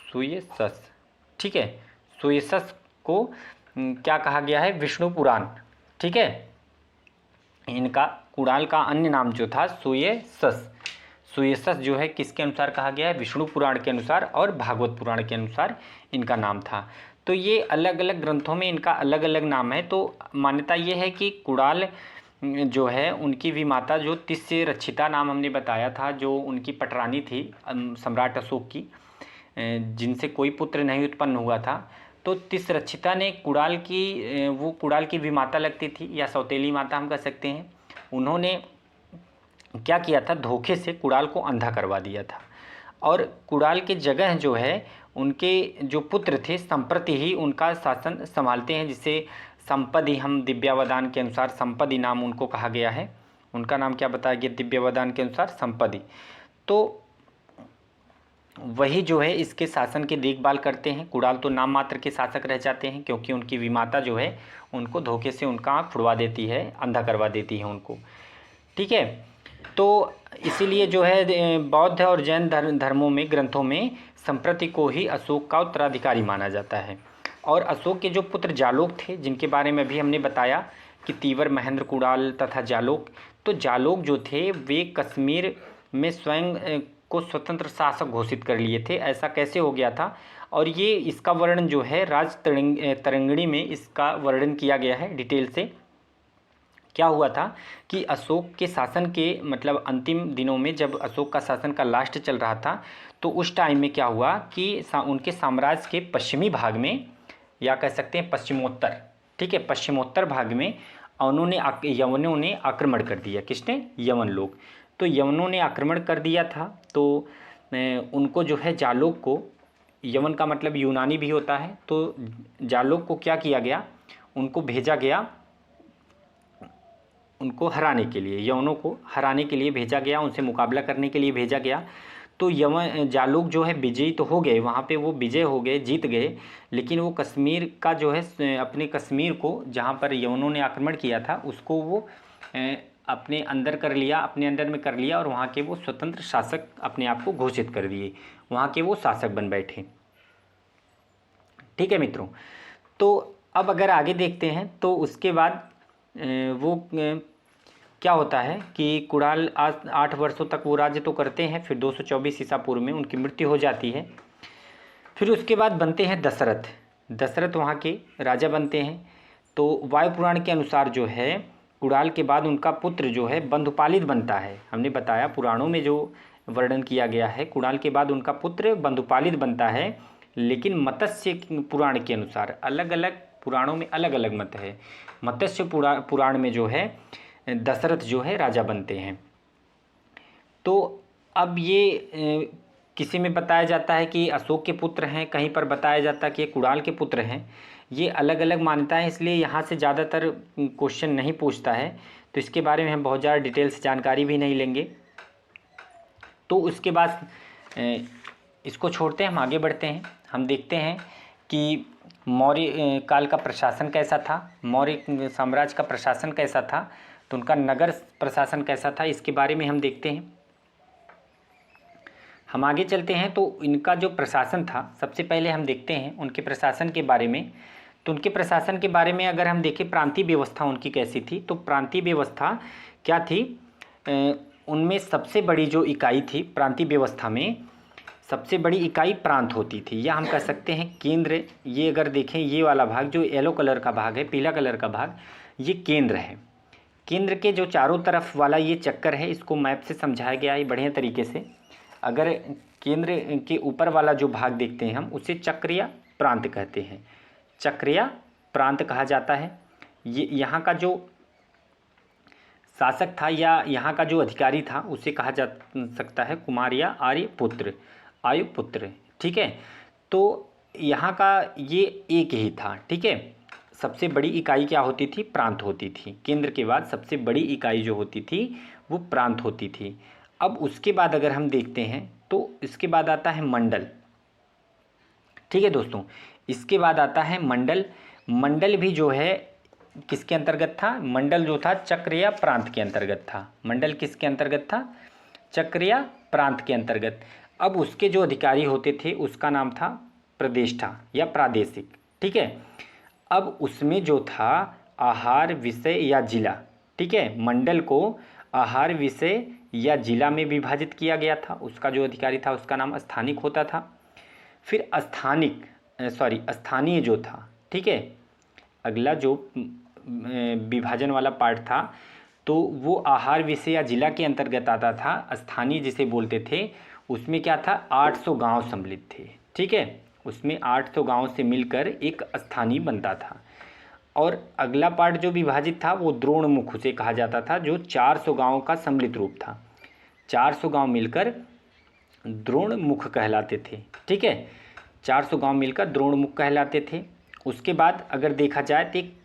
सुयसस। ठीक है, सुयसस को क्या कहा गया है? विष्णु पुराण। ठीक है, इनका कुणाल का अन्य नाम जो था सुयसस, सुयसस जो है किसके अनुसार कहा गया है? विष्णु पुराण के अनुसार और भागवत पुराण के अनुसार इनका नाम था। तो ये अलग अलग ग्रंथों में इनका अलग अलग नाम है। तो मान्यता ये है कि कुणाल जो है उनकी भी माता जो तिस्य रक्षिता नाम हमने बताया था, जो उनकी पटरानी थी सम्राट अशोक की, जिनसे कोई पुत्र नहीं उत्पन्न हुआ था। तो तिस्य रक्षिता ने कुणाल की वो कुणाल की भी माता लगती थी या सौतेली माता हम कह सकते हैं। उन्होंने क्या किया था? धोखे से कुणाल को अंधा करवा दिया था। और कुणाल की जगह जो है उनके जो पुत्र थे संप्रति ही उनका शासन संभालते हैं, जिसे संपदि, हम दिव्यावदान के अनुसार संपदि नाम उनको कहा गया है। उनका नाम क्या बताया गया दिव्यावदान के अनुसार? संपदि। तो वही जो है इसके शासन की देखभाल करते हैं। कुणाल तो नाम मात्र के शासक रह जाते हैं, क्योंकि उनकी विमाता जो है उनको धोखे से उनका आँख फुड़वा देती है, अंधा करवा देती है उनको। ठीक है, तो इसीलिए जो है बौद्ध और जैन धर्मों में ग्रंथों में संप्रति को ही अशोक का उत्तराधिकारी माना जाता है। और अशोक के जो पुत्र जालोक थे, जिनके बारे में भी हमने बताया कि तीवर, महेंद्र, कुणाल तथा जालोक। तो जालोक जो थे वे कश्मीर में स्वयं को स्वतंत्र शासक घोषित कर लिए थे। ऐसा कैसे हो गया था? और ये इसका वर्णन जो है राज तरंगिणी में इसका वर्णन किया गया है डिटेल से। क्या हुआ था कि अशोक के शासन के मतलब अंतिम दिनों में जब अशोक का शासन का लास्ट चल रहा था, तो उस टाइम में क्या हुआ कि उनके साम्राज्य के पश्चिमी भाग में, या कह सकते हैं पश्चिमोत्तर, ठीक है, पश्चिमोत्तर भाग में यवनों ने आक्रमण कर दिया। किसने? यवन लोग। तो यवनों ने आक्रमण कर दिया था। तो उनको जो है जालोक को, यवन का मतलब यूनानी भी होता है, तो जालोक को क्या किया गया? उनको भेजा गया, उनको हराने के लिए, यवनों को हराने के लिए भेजा गया, उनसे मुकाबला करने के लिए भेजा गया। तो जालोक जो है विजयी तो हो गए, वहाँ पे वो विजय हो गए, जीत गए। लेकिन वो कश्मीर का जो है अपने कश्मीर को जहाँ पर यवनों ने आक्रमण किया था उसको वो अपने अंदर कर लिया, अपने अंदर में कर लिया, और वहाँ के वो स्वतंत्र शासक अपने आप को घोषित कर दिए, वहाँ के वो शासक बन बैठे। ठीक है मित्रों, तो अब अगर आगे देखते हैं तो उसके बाद वो क्या होता है कि कुणाल 8 वर्षों तक वो राज्य तो करते हैं, फिर 224 ईसा पूर्व में उनकी मृत्यु हो जाती है। फिर उसके बाद बनते हैं दशरथ। दशरथ वहाँ के राजा बनते हैं। तो वायु पुराण के अनुसार जो है कुणाल के बाद उनका पुत्र जो है बंधुपालित बनता है। हमने बताया पुराणों में जो वर्णन किया गया है, कुणाल के बाद उनका पुत्र बंधुपालित बनता है। लेकिन मत्स्य पुराण के अनुसार, अलग अलग पुराणों में अलग अलग मत है, मत्स्य पुराण में जो है दशरथ जो है राजा बनते हैं। तो अब ये किसी में बताया जाता है कि अशोक के पुत्र हैं, कहीं पर बताया जाता है कि कुणाल के पुत्र हैं। ये अलग अलग मान्यता है, इसलिए यहाँ से ज़्यादातर क्वेश्चन नहीं पूछता है, तो इसके बारे में हम बहुत ज़्यादा डिटेल से जानकारी भी नहीं लेंगे। तो उसके बाद इसको छोड़ते हैं, हम आगे बढ़ते हैं। हम देखते हैं कि मौर्य काल का प्रशासन कैसा था, मौर्य साम्राज्य का प्रशासन कैसा था, तो उनका नगर प्रशासन कैसा था, इसके बारे में हम देखते हैं। हम आगे चलते हैं तो इनका जो प्रशासन था, सबसे पहले हम देखते हैं उनके प्रशासन के बारे में। तो उनके प्रशासन के बारे में अगर हम देखें प्रांतीय व्यवस्था उनकी कैसी थी, तो प्रांतीय व्यवस्था क्या थी? उनमें सबसे बड़ी जो इकाई थी प्रांतीय व्यवस्था में, सबसे बड़ी इकाई प्रांत होती थी, या हम कह सकते हैं केंद्र। ये अगर देखें, ये वाला भाग जो येलो कलर का भाग है, पीला कलर का भाग, ये केंद्र है। केंद्र के जो चारों तरफ वाला ये चक्कर है, इसको मैप से समझाया गया है बढ़िया तरीके से। अगर केंद्र के ऊपर वाला जो भाग देखते हैं हम, उसे चक्र या प्रांत कहते हैं। चक्र या प्रांत कहा जाता है। ये यहाँ का जो शासक था या यहाँ का जो अधिकारी था, उसे कहा जा सकता है कुमार या आर्यपुत्र, आयुपुत्र। ठीक है, तो यहाँ का ये एक ही था। ठीक है, सबसे बड़ी इकाई क्या होती थी? प्रांत होती थी। केंद्र के बाद सबसे बड़ी इकाई जो होती थी वो प्रांत होती थी। अब उसके बाद अगर हम देखते हैं तो इसके बाद आता है मंडल। ठीक है दोस्तों, इसके बाद आता है मंडल। मंडल भी जो है किसके अंतर्गत था? मंडल जो था चक्र या प्रांत के अंतर्गत था। मंडल किसके अंतर्गत था? चक्र या प्रांत के अंतर्गत। अब उसके जो अधिकारी होते थे उसका नाम था प्रदेष्टा या प्रादेशिक। ठीक है, अब उसमें जो था आहार, विषय या जिला। ठीक है, मंडल को आहार, विषय या जिला में विभाजित किया गया था। उसका जो अधिकारी था उसका नाम स्थानिक होता था। फिर स्थानीय जो था। ठीक है, अगला जो विभाजन वाला पार्ट था तो वो आहार, विषय या जिला के अंतर्गत आता था। स्थानीय जिसे बोलते थे उसमें क्या था? 800 गांव सम्मिलित थे। ठीक है, उसमें 800 गांव से मिलकर एक स्थानीय बनता था। और अगला पार्ट जो विभाजित था वो द्रोणमुख उसे कहा जाता था, जो 400 गांव का सम्मिलित रूप था। 400 गांव मिलकर द्रोणमुख कहलाते थे। ठीक है, 400 गांव मिलकर द्रोणमुख कहलाते थे। उसके बाद अगर देखा जाए तो एक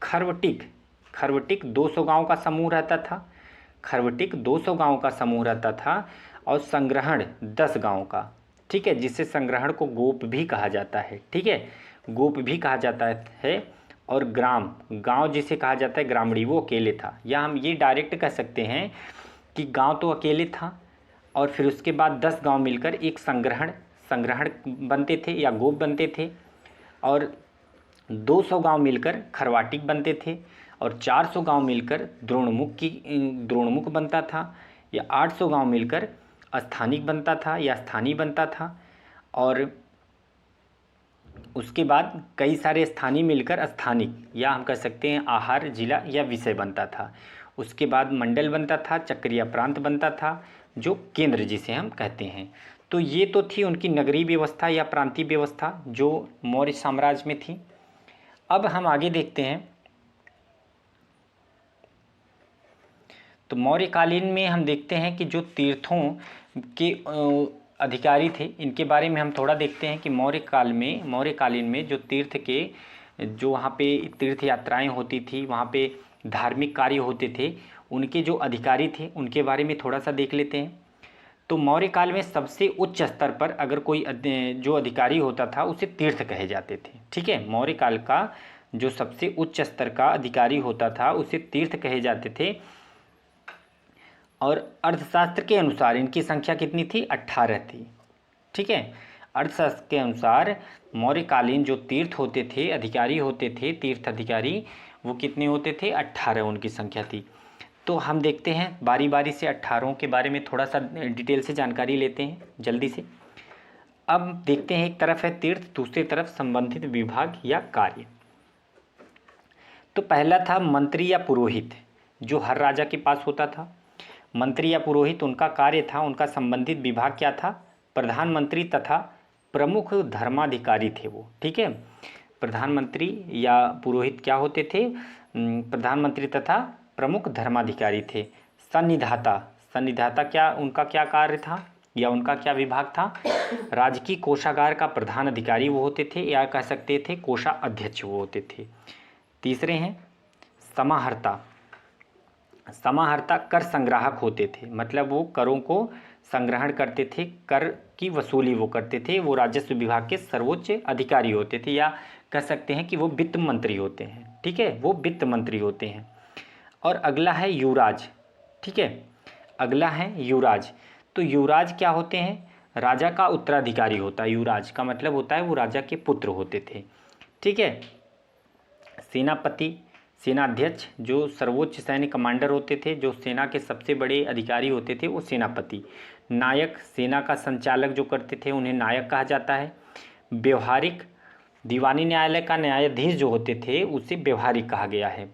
खरवटिक 200 गांव का समूह रहता था। खरवटिक 200 गांव का समूह रहता था। और संग्रहण 10 गांव का। ठीक है, जिससे संग्रहण को गोप भी कहा जाता है। ठीक है, गोप भी कहा जाता है। और गांव जिसे कहा जाता है ग्रामीणी, वो अकेले था। या हम ये डायरेक्ट कह सकते हैं कि गांव तो अकेले था और फिर उसके बाद 10 गांव मिलकर एक संग्रहण बनते थे या गोप बनते थे। और 200 गांव मिलकर खरवाटिक बनते थे। और 400 गांव मिलकर द्रोणमुख बनता था। या 800 गांव मिलकर स्थानिक बनता था या स्थानीय बनता था। और उसके बाद कई सारे स्थानीय मिलकर स्थानिक या हम कह सकते हैं आहार, जिला या विषय बनता था। उसके बाद मंडल बनता था, चक्र या प्रांत बनता था, जो केंद्र जिसे हम कहते हैं। तो ये तो थी उनकी नगरीय व्यवस्था या प्रांतीय व्यवस्था जो मौर्य साम्राज्य में थी। अब हम आगे देखते हैं तो मौर्यकालीन में हम देखते हैं कि जो तीर्थों के अधिकारी थे, इनके बारे में हम थोड़ा देखते हैं कि मौर्यकालीन में जो तीर्थ के जो वहाँ पे तीर्थ यात्राएं होती थी, वहाँ पे धार्मिक कार्य होते थे, उनके जो अधिकारी थे उनके बारे में थोड़ा सा देख लेते हैं। तो मौर्य काल में सबसे उच्च स्तर पर अगर कोई जो अधिकारी होता था उसे तीर्थ कहे जाते थे। ठीक है, मौर्य काल का जो सबसे उच्च स्तर का अधिकारी होता था उसे तीर्थ कहे जाते थे। और अर्थशास्त्र के अनुसार इनकी संख्या कितनी थी? 18 थी। ठीक है, अर्थशास्त्र के अनुसार मौर्यकालीन जो तीर्थ होते थे, अधिकारी होते थे, तीर्थ अधिकारी, वो कितने होते थे? 18 उनकी संख्या थी। तो हम देखते हैं बारी बारी से 18 के बारे में थोड़ा सा डिटेल से जानकारी लेते हैं जल्दी से। अब देखते हैं, एक तरफ है तीर्थ, दूसरी तरफ संबंधित विभाग या कार्य। तो पहला था मंत्री या पुरोहित, जो हर राजा के पास होता था। मंत्री या पुरोहित उनका कार्य था, उनका संबंधित विभाग क्या था? प्रधानमंत्री तथा प्रमुख धर्माधिकारी थे वो। ठीक है, प्रधानमंत्री या पुरोहित क्या होते थे? प्रधानमंत्री तथा प्रमुख धर्माधिकारी थे। सन्निधाता क्या, उनका क्या कार्य था या उनका क्या विभाग था? राजकीय कोषागार का प्रधान अधिकारी वो होते थे, या कह सकते थे कोषा अध्यक्ष वो होते थे। तीसरे हैं समाहर्ता कर संग्राहक होते थे, मतलब वो करों को संग्रहण करते थे, कर की वसूली वो करते थे। वो राजस्व विभाग के सर्वोच्च अधिकारी होते थे, या कह सकते हैं कि वो वित्त मंत्री होते हैं। ठीक है, वो वित्त मंत्री होते हैं। और अगला है युवराज। ठीक है, अगला है युवराज। तो युवराज क्या होते हैं? राजा का उत्तराधिकारी होता है। युवराज का मतलब होता है वो राजा के पुत्र होते थे। ठीक है, सेनापति, सेनाध्यक्ष, जो सर्वोच्च सैन्य कमांडर होते थे, जो सेना के सबसे बड़े अधिकारी होते थे, वो सेनापति। नायक, सेना का संचालक जो करते थे उन्हें नायक कहा जाता है। व्यवहारिक, दीवानी न्यायालय का न्यायाधीश जो होते थे उसे व्यवहारिक कहा गया है।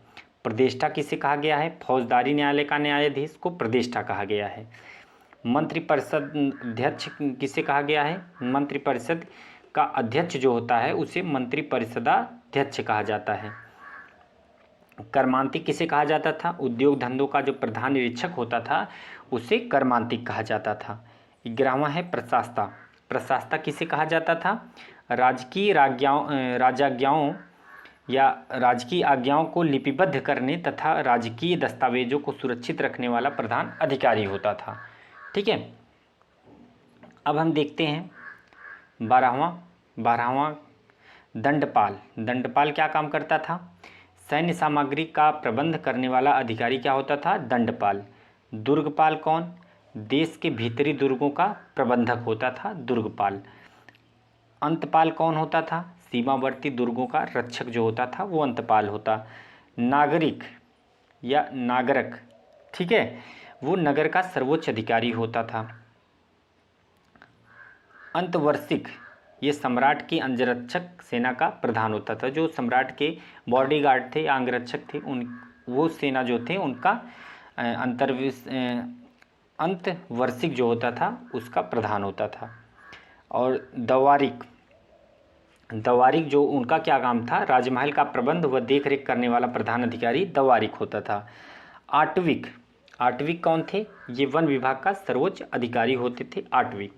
प्रदेष्टा किसे कहा गया है? फौजदारी न्यायालय का न्यायाधीश को प्रदेष्टा कहा गया है। मंत्रिपरिषद अध्यक्ष किसे कहा गया है? मंत्रिपरिषद का अध्यक्ष जो होता है उसे मंत्रिपरिषदाध्यक्ष कहा जाता है। कर्मांतिक किसे कहा जाता था? उद्योग धंधों का जो प्रधान निरीक्षक होता था उसे कर्मांतिक कहा जाता था। 11वां है प्रशास्ता। प्रशास्ता किसे कहा जाता था? राजकीय राजाज्ञाओं या राजकीय आज्ञाओं को लिपिबद्ध करने तथा राजकीय दस्तावेजों को सुरक्षित रखने वाला प्रधान अधिकारी होता था। ठीक है, अब हम देखते हैं 12वां दंडपाल। दंडपाल क्या काम करता था? सैन्य सामग्री का प्रबंध करने वाला अधिकारी क्या होता था? दंडपाल। दुर्गपाल कौन? देश के भीतरी दुर्गों का प्रबंधक होता था दुर्गपाल। अंतपाल कौन होता था? सीमावर्ती दुर्गों का रक्षक जो होता था वो अंतपाल होता। नागरिक या नागरक, ठीक है, वो नगर का सर्वोच्च अधिकारी होता था। अंतवर्षिक ये सम्राट की अंगरक्षक सेना का प्रधान होता था। जो सम्राट के बॉडीगार्ड थे या अंगरक्षक थे उन वो सेना जो थे उनका अंतवर्षिक जो होता था उसका प्रधान होता था। और दवारिक जो उनका क्या काम था? राजमहल का प्रबंध व देखरेख करने वाला प्रधान अधिकारी दवारिक होता था। आटविक कौन थे? ये वन विभाग का सर्वोच्च अधिकारी होते थे आटविक।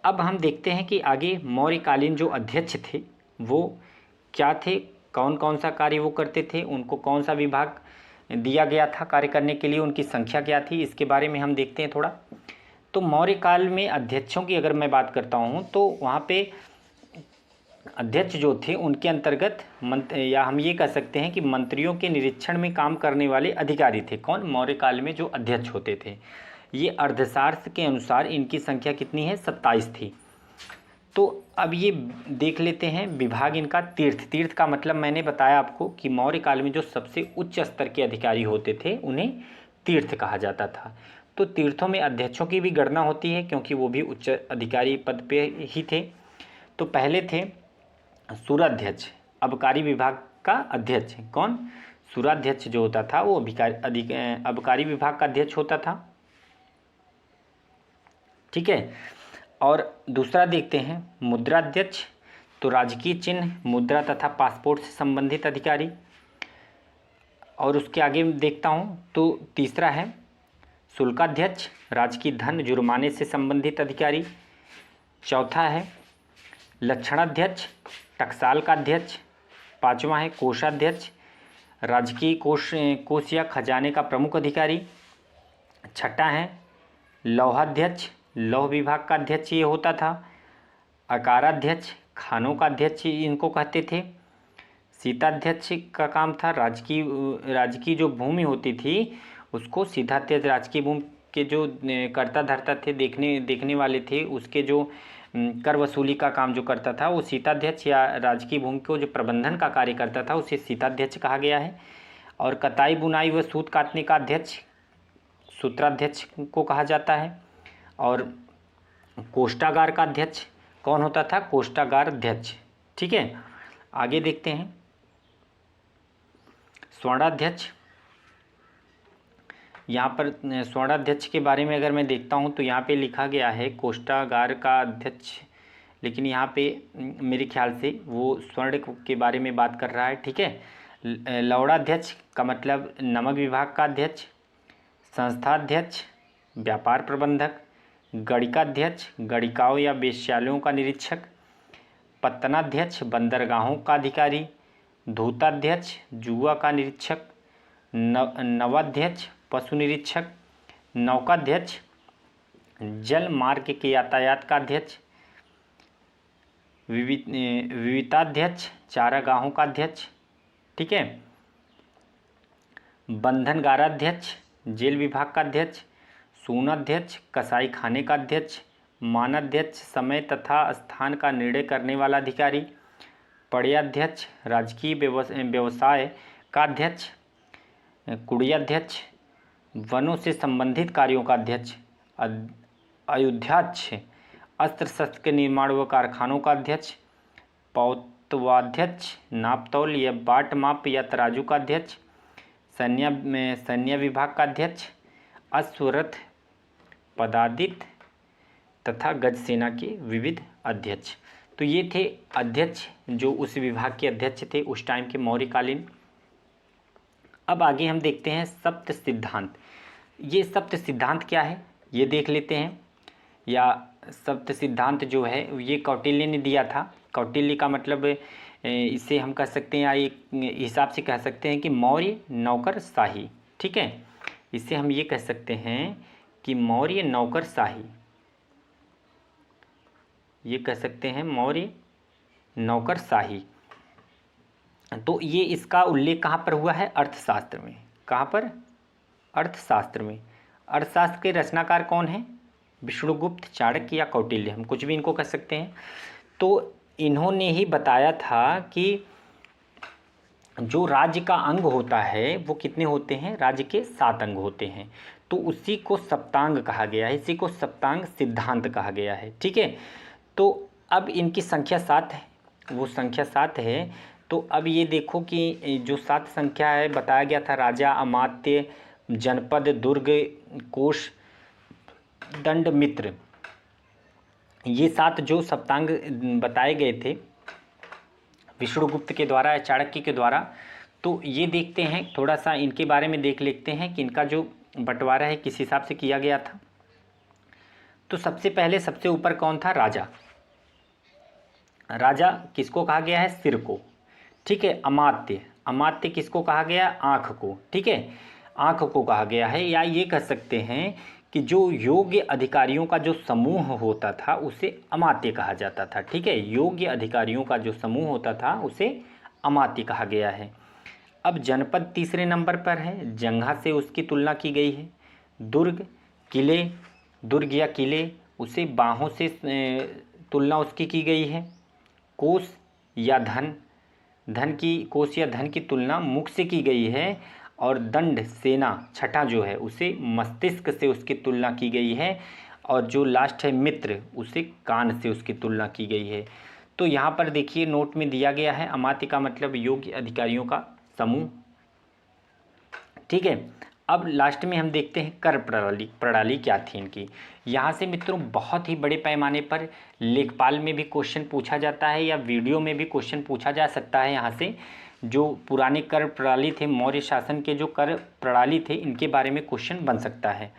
अब हम देखते हैं कि आगे मौर्यकालीन जो अध्यक्ष थे वो क्या थे, कौन कौन सा कार्य वो करते थे, उनको कौन सा विभाग दिया गया था कार्य करने के लिए, उनकी संख्या क्या थी, इसके बारे में हम देखते हैं थोड़ा। तो मौर्य काल में अध्यक्षों की अगर मैं बात करता हूँ तो वहाँ पे अध्यक्ष जो थे उनके अंतर्गत या हम ये कह सकते हैं कि मंत्रियों के निरीक्षण में काम करने वाले अधिकारी थे। कौन? मौर्य काल में जो अध्यक्ष होते थे। ये अर्थशास्त्र के अनुसार इनकी संख्या कितनी है? 27 थी। तो अब ये देख लेते हैं विभाग इनका तीर्थ का मतलब मैंने बताया आपको कि मौर्य काल में जो सबसे उच्च स्तर के अधिकारी होते थे उन्हें तीर्थ कहा जाता था। तो तीर्थों में अध्यक्षों की भी गणना होती है क्योंकि वो भी उच्च अधिकारी पद पे ही थे। तो पहले थे सुराध्यक्ष, अबकारी विभाग का अध्यक्ष। कौन? सुराध्यक्ष जो होता था वो अबकारी विभाग का अध्यक्ष होता था। ठीक है, और दूसरा देखते हैं मुद्राध्यक्ष। तो राजकीय चिन्ह, मुद्रा तथा पासपोर्ट से संबंधित अधिकारी। और उसके आगे देखता हूँ तो तीसरा है शुल्काध्यक्ष, राजकीय धन जुर्माने से संबंधित अधिकारी। चौथा है लक्षणाध्यक्ष, टकसाल का अध्यक्ष। पांचवा है कोषाध्यक्ष, राजकीय कोष या खजाने का प्रमुख अधिकारी। छठा है लौहाध्यक्ष, लौह विभाग का अध्यक्ष ये होता था। अकाराध्यक्ष, खानों का अध्यक्ष इनको कहते थे। सीताध्यक्ष का काम था राजकीय जो भूमि होती थी उसको सीधाध्यक्ष, राजकीय भूमि के जो कर्ता धर्ता थे, देखने वाले थे, उसके जो कर वसूली का काम जो करता था वो सीताध्यक्ष या राजकीय भूमि को जो प्रबंधन का कार्य करता था उसे सीताध्यक्ष कहा गया है। और कताई बुनाई व सूत काटने का अध्यक्ष सूत्राध्यक्ष को कहा जाता है। और कोष्ठागार का अध्यक्ष कौन होता था? कोष्ठागार अध्यक्ष। ठीक है, आगे देखते हैं स्वर्णाध्यक्ष। यहाँ पर स्वर्णाध्यक्ष के बारे में अगर मैं देखता हूँ तो यहाँ पे लिखा गया है कोष्ठागार का अध्यक्ष, लेकिन यहाँ पे मेरे ख्याल से वो स्वर्ण के बारे में बात कर रहा है। ठीक है, लौड़ाध्यक्ष का मतलब नमक विभाग का अध्यक्ष। संस्थाध्यक्ष व्यापार प्रबंधक। गणिकाध्यक्ष गणिकाओं या वेश्यालयों का निरीक्षक। पत्तनाध्यक्ष बंदरगाहों का अधिकारी। धूताध्यक्ष जुआ का निरीक्षक। नवाध्यक्ष पशु निरीक्षक। नौकाध्यक्ष जल मार्ग के यातायात का अध्यक्ष। विविताध्यक्ष चारागाहों का अध्यक्ष। ठीक है, बंधनगाराध्यक्ष जेल विभाग का अध्यक्ष। सूनाध्यक्ष कसाई खाने का अध्यक्ष। मानाध्यक्ष समय तथा स्थान का निर्णय करने वाला अधिकारी। पड़याध्यक्ष राजकीय व्यवसाय का अध्यक्ष। कुड़ियाध्यक्ष वनों से संबंधित कार्यों का अध्यक्ष। अयोध्याध्यक्ष अस्त्र शस्त्र के निर्माण व कारखानों का अध्यक्ष। पौतवाध्यक्ष नापतौल या बाट माप या तराजू का अध्यक्ष। सैन्य विभाग का अध्यक्ष, अश्वरथ, पदातिक तथा गज सेना के विविध अध्यक्ष। तो ये थे अध्यक्ष जो उस विभाग के अध्यक्ष थे उस टाइम के मौर्यकालीन। अब आगे हम देखते हैं सप्त सिद्धांत। ये सप्त सिद्धांत क्या है ये देख लेते हैं। या सप्त सिद्धांत जो है ये कौटिल्य ने दिया था। कौटिल्य का मतलब इसे हम कह सकते हैं या एक हिसाब से कह सकते हैं कि मौर्य नौकरशाही। ठीक है, इसे हम ये कह सकते हैं कि मौर्य नौकरशाही, ये कह सकते हैं मौर्य नौकरशाही। तो ये इसका उल्लेख कहाँ पर हुआ है? अर्थशास्त्र में। कहाँ पर? अर्थशास्त्र में। अर्थशास्त्र के रचनाकार कौन है? विष्णुगुप्त, चाणक्य या कौटिल्य, हम कुछ भी इनको कह सकते हैं। तो इन्होंने ही बताया था कि जो राज्य का अंग होता है वो कितने होते हैं? राज्य के 7 अंग होते हैं। तो उसी को सप्तांग कहा गया है, इसी को सप्तांग सिद्धांत कहा गया है। ठीक है, तो अब इनकी संख्या 7 है, वो संख्या 7 है। तो अब ये देखो कि जो 7 संख्या है बताया गया था, राजा, अमात्य, जनपद, दुर्ग, कोष, दंड, मित्र, ये 7 जो सप्तांग बताए गए थे विष्णुगुप्त के द्वारा या चाणक्य के द्वारा। तो ये देखते हैं, थोड़ा सा इनके बारे में देख लेते हैं कि इनका जो बंटवारा है किस हिसाब से किया गया था। तो सबसे पहले सबसे ऊपर कौन था? राजा। राजा किसको कहा गया है? सिर को। ठीक है, अमात्य, अमात्य किसको कहा गया? आँख को। ठीक है, आँख को कहा गया है। या ये कह सकते हैं कि जो योग्य अधिकारियों का जो समूह होता था उसे अमात्य कहा जाता था। ठीक है, योग्य अधिकारियों का जो समूह होता था उसे अमात्य कहा गया है। अब जनपद तीसरे नंबर पर है, जंघा से उसकी तुलना की गई है। दुर्ग, किले, दुर्ग या किले, उसे बाहों से तुलना उसकी की गई है। कोष या धन, धन की, कोष या धन की तुलना मुख से की गई है। और दंड, सेना, छठा जो है उसे मस्तिष्क से उसकी तुलना की गई है। और जो लास्ट है मित्र, उसे कान से उसकी तुलना की गई है। तो यहाँ पर देखिए नोट में दिया गया है अमात्य का मतलब योग्य अधिकारियों का समूह। ठीक है, अब लास्ट में हम देखते हैं कर प्रणाली। प्रणाली क्या थी इनकी? यहाँ से मित्रों बहुत ही बड़े पैमाने पर लेखपाल में भी क्वेश्चन पूछा जाता है या वीडियो में भी क्वेश्चन पूछा जा सकता है। यहाँ से जो पुराने कर प्रणाली थे, मौर्य शासन के जो कर प्रणाली थे, इनके बारे में क्वेश्चन बन सकता है।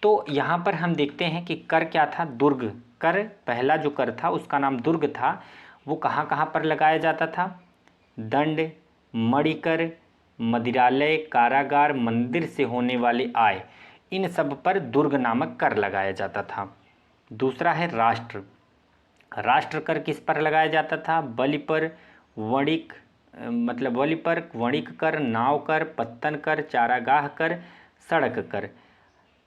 तो यहाँ पर हम देखते हैं कि कर क्या था? दुर्ग कर, पहला जो कर था उसका नाम दुर्ग था। वो कहाँ कहाँ पर लगाया जाता था? दंड, मणिकर, मदिरालय, कारागार, मंदिर से होने वाले आय, इन सब पर दुर्ग नामक कर लगाया जाता था। दूसरा है राष्ट्र। राष्ट्र कर किस पर लगाया जाता था? बलि पर, वणिक मतलब बलि पर, वणिक कर, नाव कर, पत्तन कर, चारागाह कर, सड़क कर।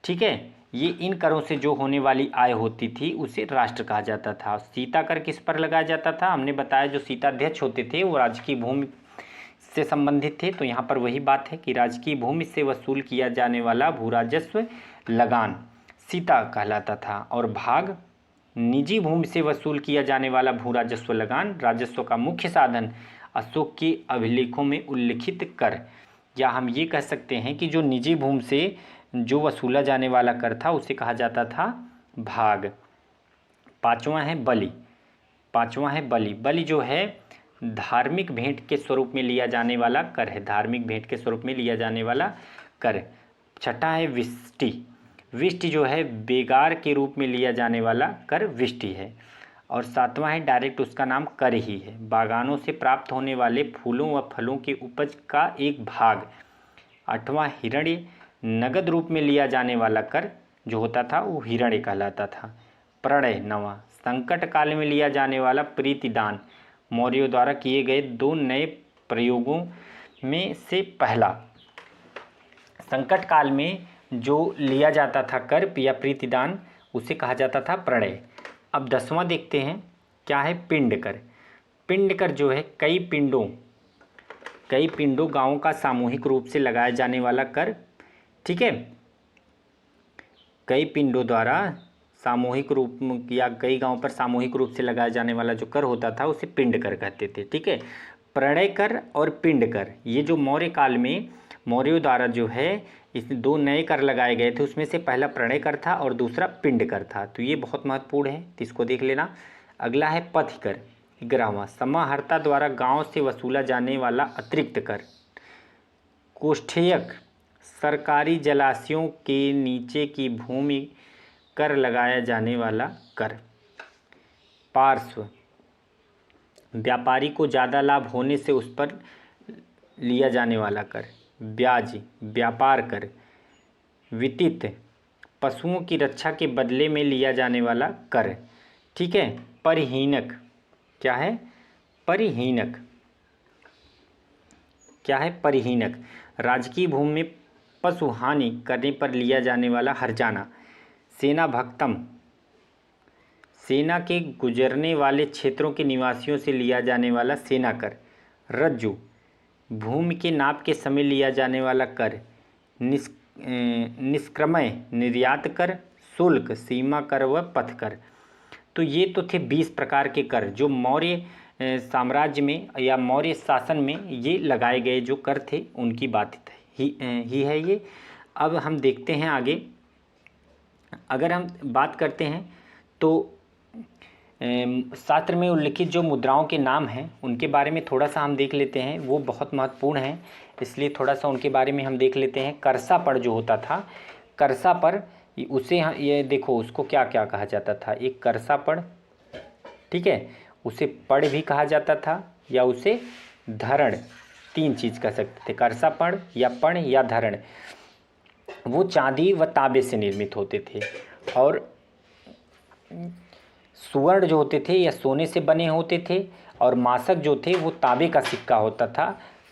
ठीक है, ये इन करों से जो होने वाली आय होती थी उसे राष्ट्र कहा जाता था। सीता कर किस पर लगाया जाता था? हमने बताया जो सीताध्यक्ष होते थे वो राजकीय भूमि से संबंधित थे। तो यहाँ पर वही बात है कि राजकीय भूमि से वसूल किया जाने वाला भूराजस्व लगान सीता कहलाता था। और भाग, निजी भूमि से वसूल किया जाने वाला भूराजस्व लगान राजस्व का मुख्य साधन अशोक के अभिलेखों में उल्लिखित कर। या हम ये कह सकते हैं कि जो निजी भूमि से जो वसूला जाने वाला कर था उसे कहा जाता था भाग। पांचवां है बलि। पांचवां है बलि। बलि जो है धार्मिक भेंट के स्वरूप में लिया जाने वाला कर है, धार्मिक भेंट के स्वरूप में लिया जाने वाला कर। छठा है विष्टि। विष्टि जो है बेगार के रूप में लिया जाने वाला कर विष्टि है। और सातवां है डायरेक्ट, उसका नाम कर ही है, बागानों से प्राप्त होने वाले फूलों व फलों के उपज का एक भाग। आठवां हिरण्य, नगद रूप में लिया जाने वाला कर जो होता था वो हिरण्य कहलाता था। प्रणय नवां, संकट काल में लिया जाने वाला प्रीतिदान, मौर्यों द्वारा किए गए 2 नए प्रयोगों में से पहला। संकट काल में जो लिया जाता था कर या प्रीतिदान उसे कहा जाता था प्रणय। अब 10वां देखते हैं क्या है? पिंड कर। पिंड कर जो है कई पिंडों गांवों का सामूहिक रूप से लगाया जाने वाला कर। ठीक है, कई पिंडों द्वारा सामूहिक रूप या कई गांवों पर सामूहिक रूप से लगाया जाने वाला जो कर होता था उसे पिंड कर कहते थे। ठीक है, प्रणय कर और पिंड कर ये जो मौर्य काल में मौर्यों द्वारा जो है इस 2 नए कर लगाए गए थे, उसमें से पहला प्रणय कर था और दूसरा पिंड कर था। तो ये बहुत महत्वपूर्ण है, तो इसको देख लेना। अगला है पथ कर, 11वां, समाहर्ता द्वारा गांव से वसूला जाने वाला अतिरिक्त कर। कोष्ठेयक, सरकारी जलाशयों के नीचे की भूमि कर लगाया जाने वाला कर। पार्श्व, व्यापारी को ज़्यादा लाभ होने से उस पर लिया जाने वाला कर। ब्याज, व्यापार कर। वितित, पशुओं की रक्षा के बदले में लिया जाने वाला कर। ठीक है। परिहीनक, क्या है? परिहीनक, क्या है? परिहीनक, राजकीय भूमि में पशु हानि करने पर लिया जाने वाला हर्जाना। सेना भक्तम, सेना के गुजरने वाले क्षेत्रों के निवासियों से लिया जाने वाला सेना कर। रज्जु, भूमि के नाप के समय लिया जाने वाला कर। निष्क्रमय, निर्यात कर। शुल्क, सीमा कर व पथ कर। तो ये तो थे 20 प्रकार के कर जो मौर्य साम्राज्य में या मौर्य शासन में ये लगाए गए जो कर थे उनकी बात ही है ये। अब हम देखते हैं आगे। अगर हम बात करते हैं तो शास्त्र में उल्लिखित जो मुद्राओं के नाम हैं उनके बारे में थोड़ा सा हम देख लेते हैं, वो बहुत महत्वपूर्ण हैं, इसलिए थोड़ा सा उनके बारे में हम देख लेते हैं। करसापड़ जो होता था, करसापड़ उसे ये देखो उसको क्या क्या कहा जाता था। एक करसापड़, ठीक है, उसे पड़ भी कहा जाता था या उसे धरण, 3 चीज़ कह सकते थे, करसापड़ या पण या धरण। वो चांदी व तांबे से निर्मित होते थे और सुवर्ण जो होते थे या सोने से बने होते थे और मासक जो थे वो तांबे का सिक्का होता था।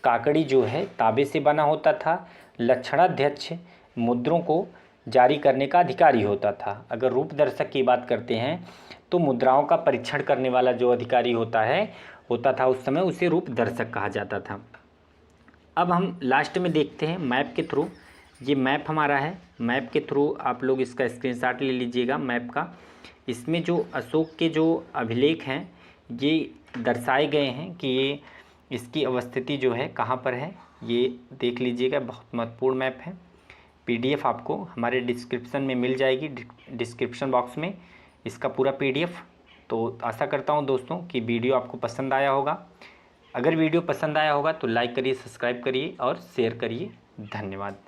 काकड़ी जो है तांबे से बना होता था। लक्षणाध्यक्ष मुद्रों को जारी करने का अधिकारी होता था। अगर रूप दर्शक की बात करते हैं तो मुद्राओं का परीक्षण करने वाला जो अधिकारी होता था उस समय, उसे रूप दर्शक कहा जाता था। अब हम लास्ट में देखते हैं मैप के थ्रू। ये मैप हमारा है, मैप के थ्रू आप लोग इसका स्क्रीनशॉट ले लीजिएगा मैप का। इसमें जो अशोक के जो अभिलेख हैं ये दर्शाए गए हैं कि ये इसकी अवस्थिति जो है कहाँ पर है, ये देख लीजिएगा। बहुत महत्वपूर्ण मैप है। PDF आपको हमारे डिस्क्रिप्शन में मिल जाएगी, डिस्क्रिप्शन बॉक्स में इसका पूरा PDF। तो आशा करता हूँ दोस्तों कि वीडियो आपको पसंद आया होगा। अगर वीडियो पसंद आया होगा तो लाइक करिए, सब्सक्राइब करिए और शेयर करिए। धन्यवाद।